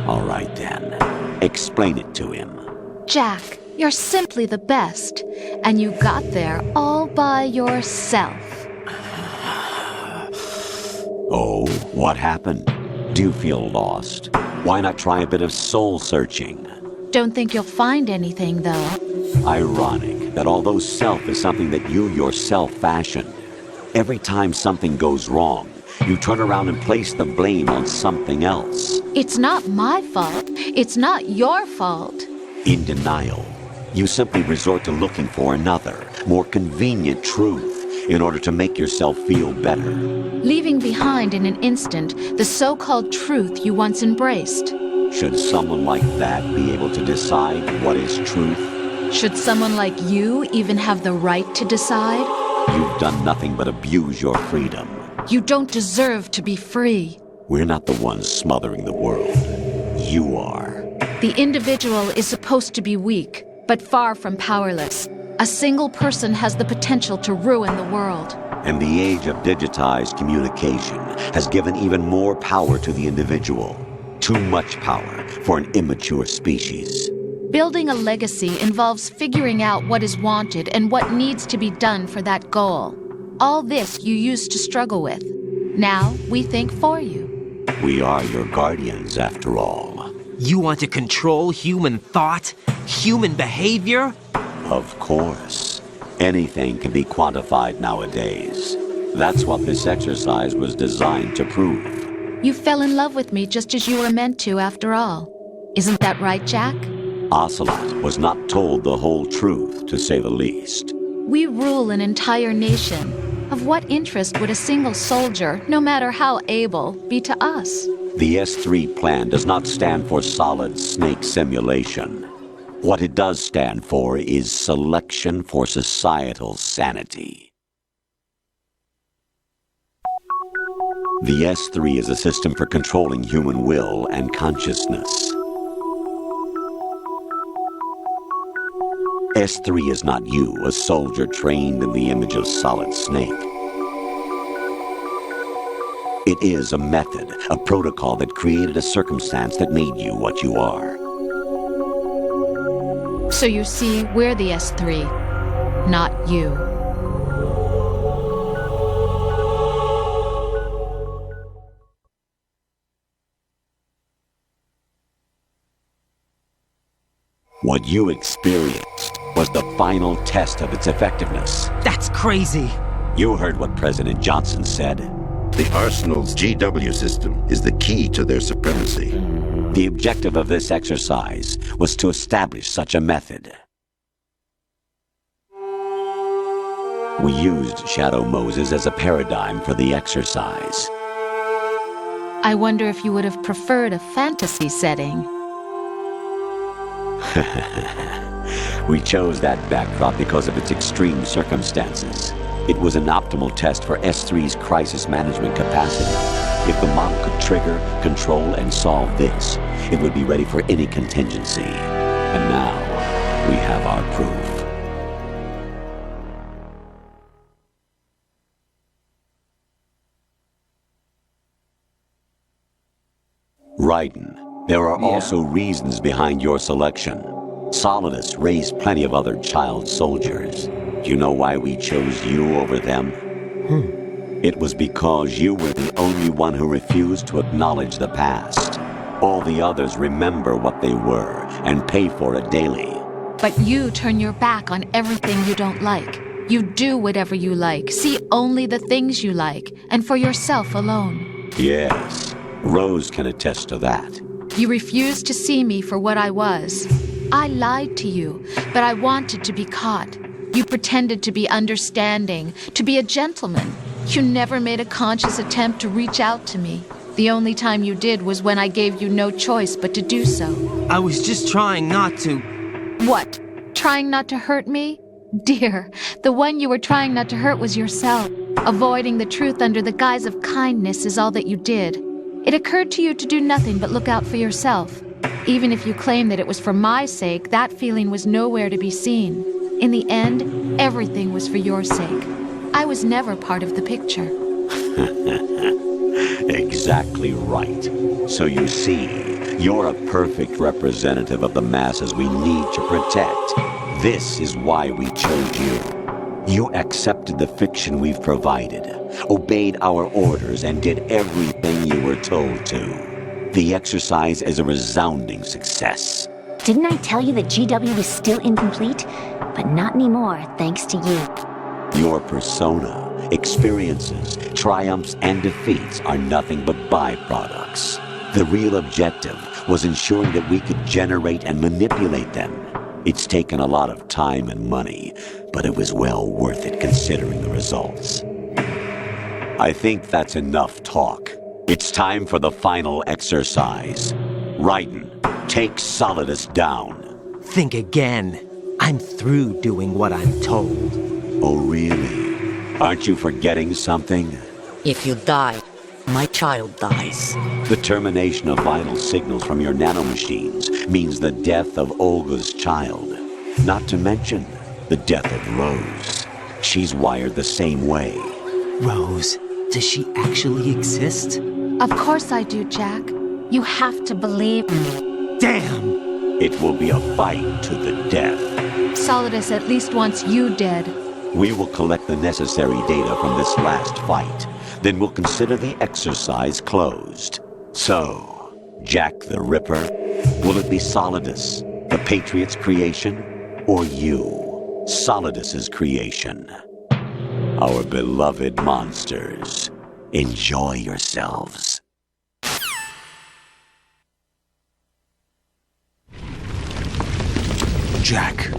All right then. Explain it to him. Jack, you're simply the best, and you got there all by yourself. Oh, what happened? Do you feel lost? Why not try a bit of soul searching? Don't think you'll find anything, though. Ironic that although self is something that you yourself fashioned, every time something goes wrong, you turn around and place the blame on something else. It's not my fault. It's not your fault. In denial, you simply resort to looking for another, more convenient truth in order to make yourself feel better. Leaving behind in an instant the so-called truth you once embraced. Should someone like that be able to decide what is truth? Should someone like you even have the right to decide? You've done nothing but abuse your freedom. You don't deserve to be free. We're not the ones smothering the world. You are. The individual is supposed to be weak, but far from powerless. A single person has the potential to ruin the world. And the age of digitized communication has given even more power to the individual. Too much power for an immature species. Building a legacy involves figuring out what is wanted and what needs to be done for that goal. All this you used to struggle with. Now we think for you. We are your guardians, after all. You want to control human thought? Human behavior? Of course. Anything can be quantified nowadays. That's what this exercise was designed to prove. You fell in love with me just as you were meant to, after all. Isn't that right, Jack? Ocelot was not told the whole truth, to say the least. We rule an entire nation. Of what interest would a single soldier, no matter how able, be to us? The S3 plan does not stand for Solid Snake Simulation. What it does stand for is selection for societal sanity. The S3 is a system for controlling human will and consciousness. S3 is not you, a soldier trained in the image of Solid Snake. It is a method, a protocol that created a circumstance that made you what you are. So you see, we're the S3, not you. What you experienced was the final test of its effectiveness. That's crazy. You heard what President Johnson said. The Arsenal's GW system is the key to their supremacy. The objective of this exercise was to establish such a method. We used Shadow Moses as a paradigm for the exercise. I wonder if you would have preferred a fantasy setting. We chose that backdrop because of its extreme circumstances. It was an optimal test for S3's crisis management capacity. If the model could trigger, control, and solve this, it would be ready for any contingency. And now, we have our proof. Raiden, there are also reasons behind your selection. Solidus raised plenty of other child soldiers. Do you know why we chose you over them? It was because you were the only one who refused to acknowledge the past. All the others remember what they were and pay for it daily. But you turn your back on everything you don't like. You do whatever you like, see only the things you like, and for yourself alone. Yes, Rose can attest to that. You refused to see me for what I was. I lied to you, but I wanted to be caught. You pretended to be understanding, to be a gentleman. You never made a conscious attempt to reach out to me. The only time you did was when I gave you no choice but to do so. I was just trying not to... What? Trying not to hurt me? Dear, the one you were trying not to hurt was yourself. Avoiding the truth under the guise of kindness is all that you did. It occurred to you to do nothing but look out for yourself. Even if you claim that it was for my sake, that feeling was nowhere to be seen. In the end, everything was for your sake. I was never part of the picture. Exactly right. So you see, you're a perfect representative of the masses we need to protect. This is why we chose you. You accepted the fiction we've provided, obeyed our orders, and did everything you were told to. The exercise is a resounding success. Didn't I tell you that GW was still incomplete? But not anymore, thanks to you. Your persona, experiences, triumphs, and defeats are nothing but byproducts. The real objective was ensuring that we could generate and manipulate them. It's taken a lot of time and money, but it was well worth it considering the results. I think that's enough talk. It's time for the final exercise. Raiden, take Solidus down. Think again. I'm through doing what I'm told. Oh, really? Aren't you forgetting something? If you die, my child dies. The termination of vital signals from your nanomachines means the death of Olga's child. Not to mention the death of Rose. She's wired the same way. Rose, does she actually exist? Of course I do, Jack. You have to believe me. Damn! It will be a fight to the death. Solidus at least wants you dead. We will collect the necessary data from this last fight. Then we'll consider the exercise closed. So, Jack the Ripper, will it be Solidus, the Patriot's creation, or you, Solidus's creation? Our beloved monsters, enjoy yourselves. Jack,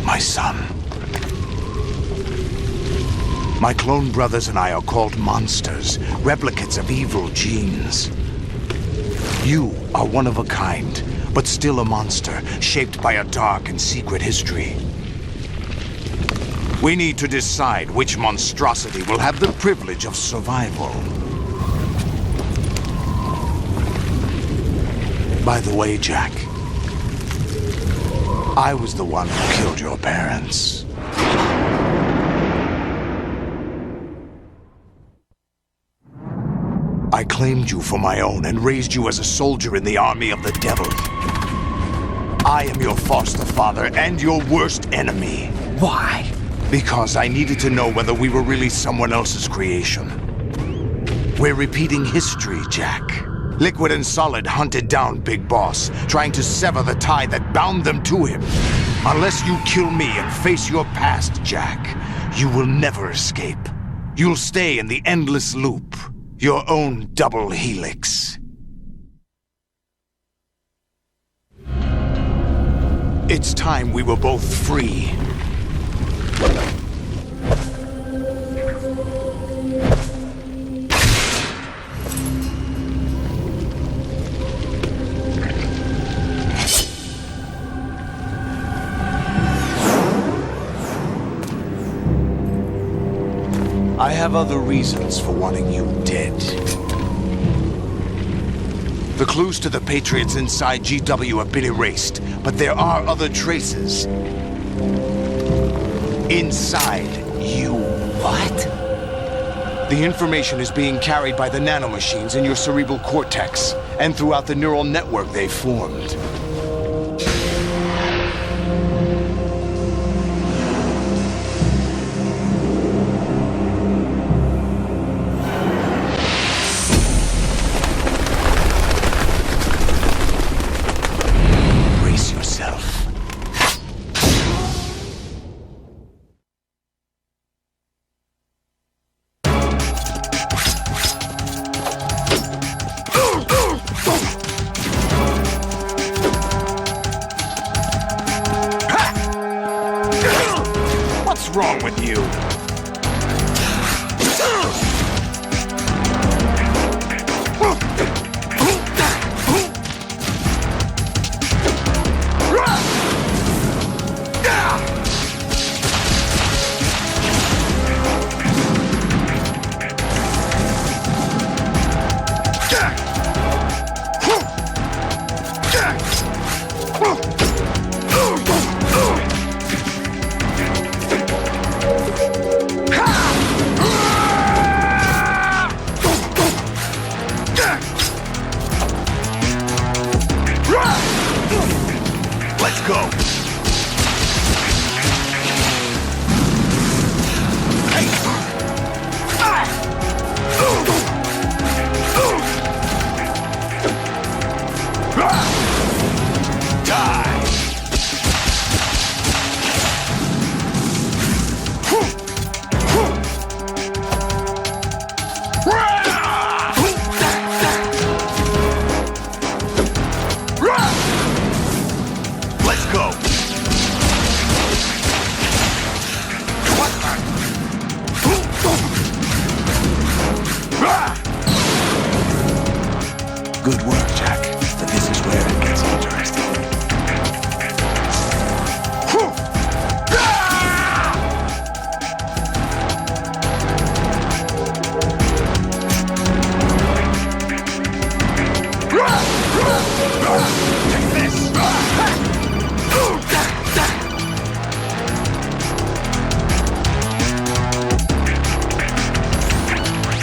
my son. My clone brothers and I are called monsters, replicates of evil genes. You are one of a kind, but still a monster, shaped by a dark and secret history. We need to decide which monstrosity will have the privilege of survival. By the way, Jack, I was the one who killed your parents. I claimed you for my own and raised you as a soldier in the army of the devil. I am your foster father and your worst enemy. Why? Because I needed to know whether we were really someone else's creation. We're repeating history, Jack. Liquid and Solid hunted down Big Boss, trying to sever the tie that bound them to him. Unless you kill me and face your past, Jack, you will never escape. You'll stay in the endless loop, your own double helix. It's time we were both free. I have other reasons for wanting you dead. The clues to the Patriots inside GW have been erased, but there are other traces. Inside you. What? The information is being carried by the nanomachines in your cerebral cortex, and throughout the neural network they formed. What's wrong with you? Let's go. Let's go. Good work, Jack. But this is where it gets interesting. Take this.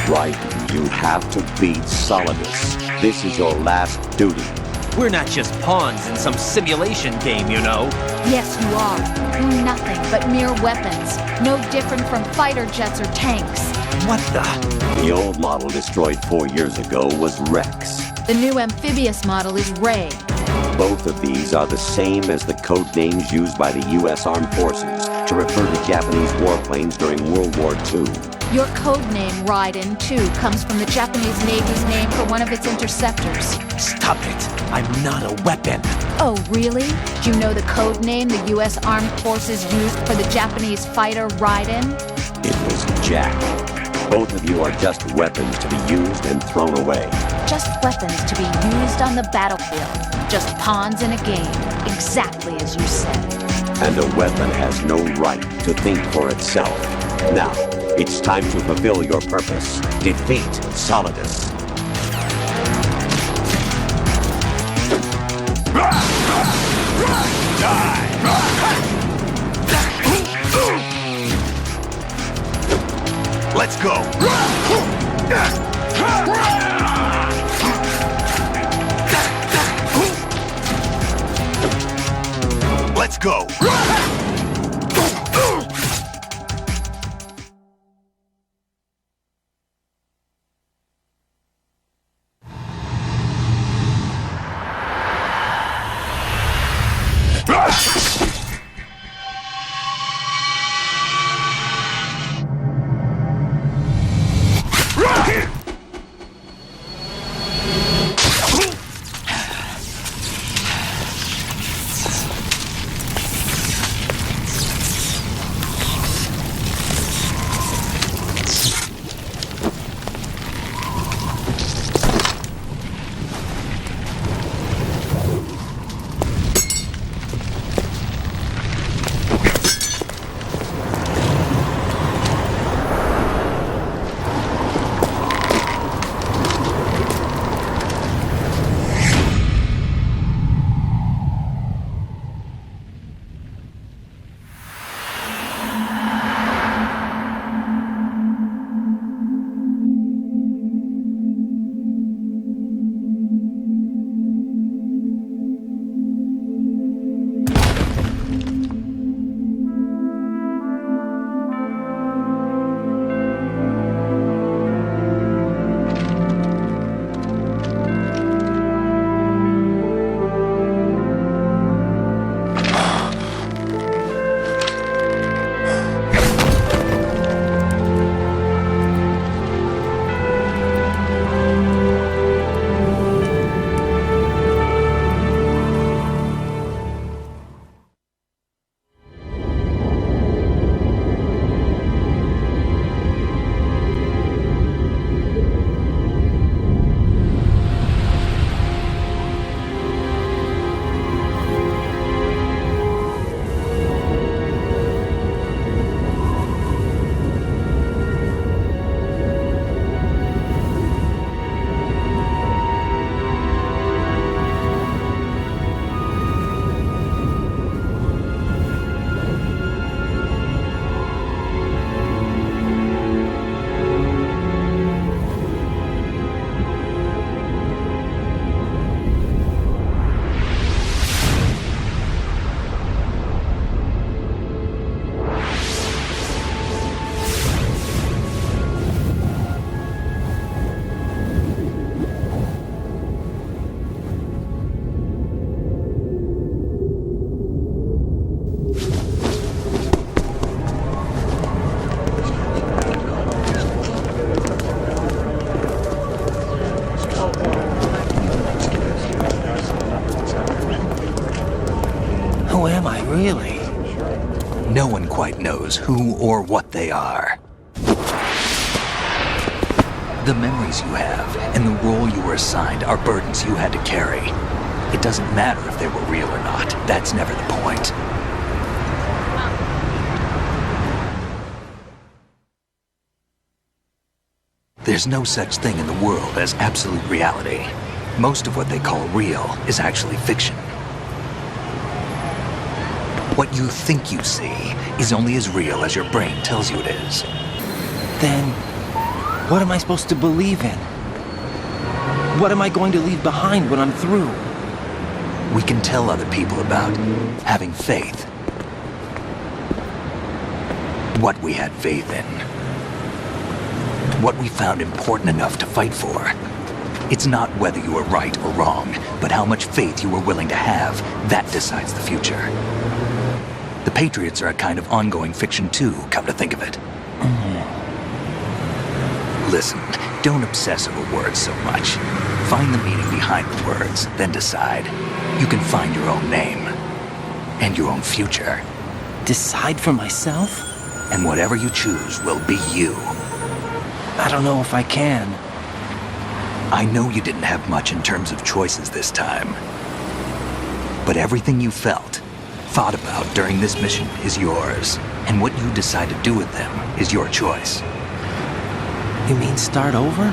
Right, you have to beat Solidus. This is your last duty. We're not just pawns in some simulation game, you know. Yes, you are. You're nothing but mere weapons. No different from fighter jets or tanks. What the? The old model destroyed 4 years ago was Rex. The new amphibious model is Ray. Both of these are the same as the code names used by the U.S. Armed Forces to refer to Japanese warplanes during World War II. Your code name, Raiden, too, comes from the Japanese Navy's name for one of its interceptors. Stop it. I'm not a weapon. Oh, really? Do you know the code name the U.S. Armed Forces used for the Japanese fighter Raiden? It was Jack. Both of you are just weapons to be used and thrown away. Just weapons to be used on the battlefield. Just pawns in a game. Exactly as you said. And a weapon has no right to think for itself. Now, it's time to fulfill your purpose. Defeat Solidus. Let's go! Let's go! Who am I, really? No one quite knows who or what they are. The memories you have and the role you were assigned are burdens you had to carry. It doesn't matter if they were real or not. That's never the point. There's no such thing in the world as absolute reality. Most of what they call real is actually fiction. What you think you see is only as real as your brain tells you it is. Then, what am I supposed to believe in? What am I going to leave behind when I'm through? We can tell other people about having faith. What we had faith in. What we found important enough to fight for. It's not whether you were right or wrong, but how much faith you were willing to have. That decides the future. The Patriots are a kind of ongoing fiction too, come to think of it. Listen, don't obsess over words so much. Find the meaning behind the words, then decide. You can find your own name. And your own future. Decide for myself? And whatever you choose will be you. I don't know if I can. I know you didn't have much in terms of choices this time. But everything you felt, thought about during this mission is yours, and what you decide to do with them is your choice. You mean start over?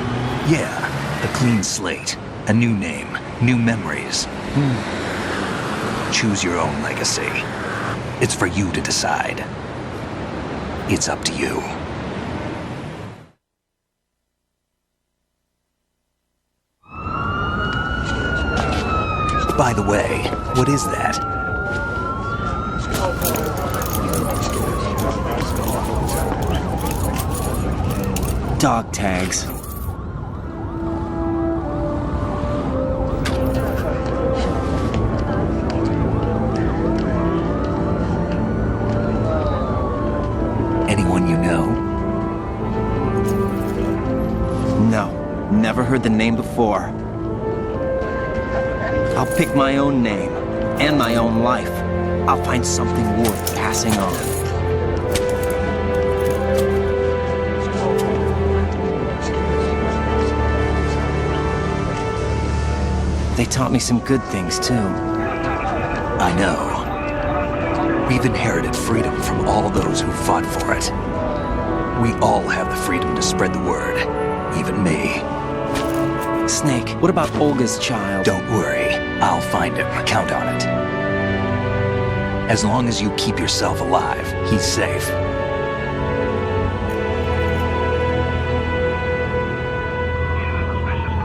Yeah, a clean slate, a new name, new memories. Choose your own legacy. It's for you to decide. It's up to you. By the way, what is that? Dog tags. Anyone you know? No, never heard the name before. I'll pick my own name, and my own life. I'll find something worth passing on. They taught me some good things, too. I know. We've inherited freedom from all those who fought for it. We all have the freedom to spread the word, even me. Snake, what about Olga's child? Don't worry. I'll find him. Count on it. As long as you keep yourself alive, he's safe.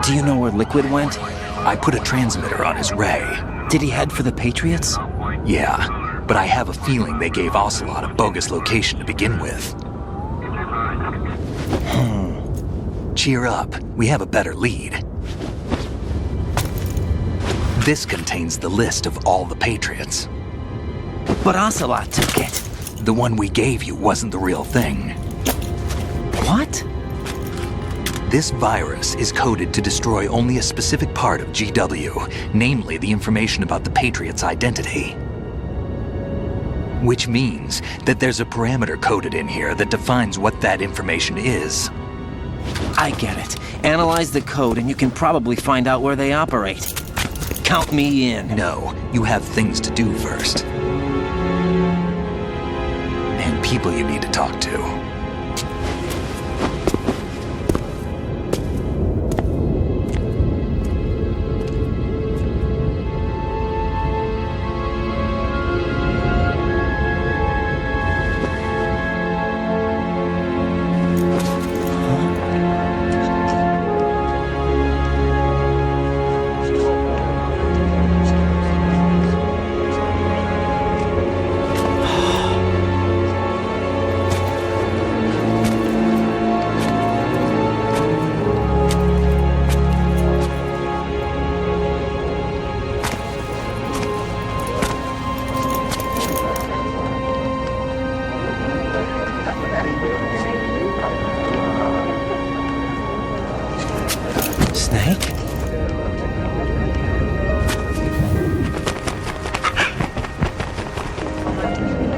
Do you know where Liquid went? I put a transmitter on his ray. Did he head for the Patriots? Yeah, but I have a feeling they gave Ocelot a bogus location to begin with. Cheer up. We have a better lead. This contains the list of all the Patriots. But Ocelot took it. The one we gave you wasn't the real thing. What? This virus is coded to destroy only a specific part of GW, namely the information about the Patriots' identity. Which means that there's a parameter coded in here that defines what that information is. I get it. Analyze the code and you can probably find out where they operate. Count me in. No, you have things to do first. And people you need to talk to.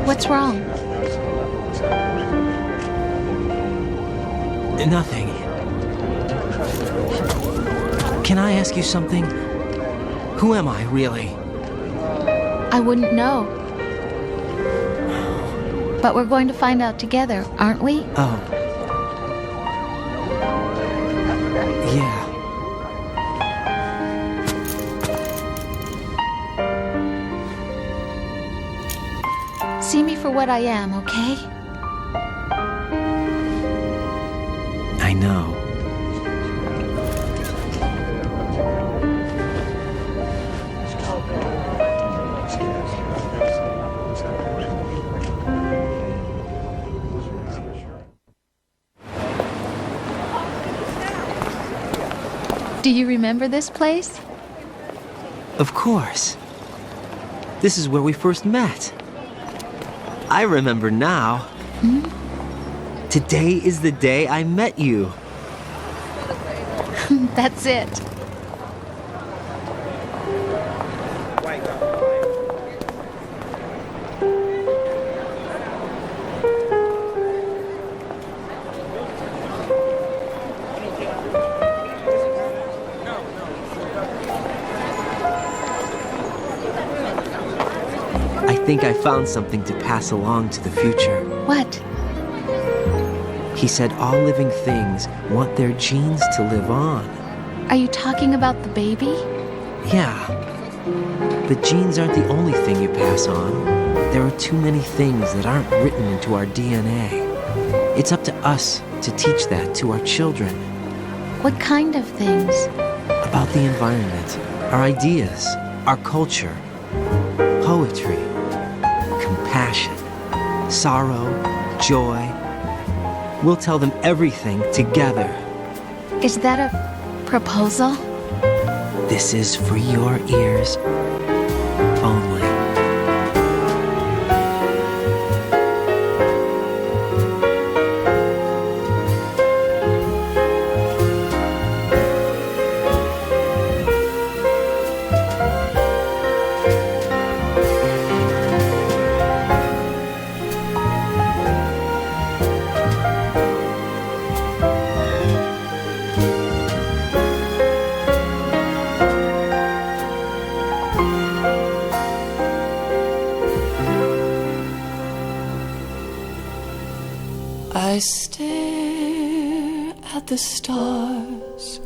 What's wrong? Nothing. Can I ask you something? Who am I, really? I wouldn't know. But we're going to find out together, aren't we? Oh. Yeah. See me for what I am, okay? I know. Do you remember this place? Of course. This is where we first met. I remember now. Hmm? Today is the day I met you. That's it. I think I found something to pass along to the future. What? He said all living things want their genes to live on. Are you talking about the baby? Yeah. But genes aren't the only thing you pass on. There are too many things that aren't written into our DNA. It's up to us to teach that to our children. What kind of things? About the environment, our ideas, our culture, poetry, compassion, sorrow, joy. We'll tell them everything together. Is that a proposal? This is for your ears only. I stare at the stars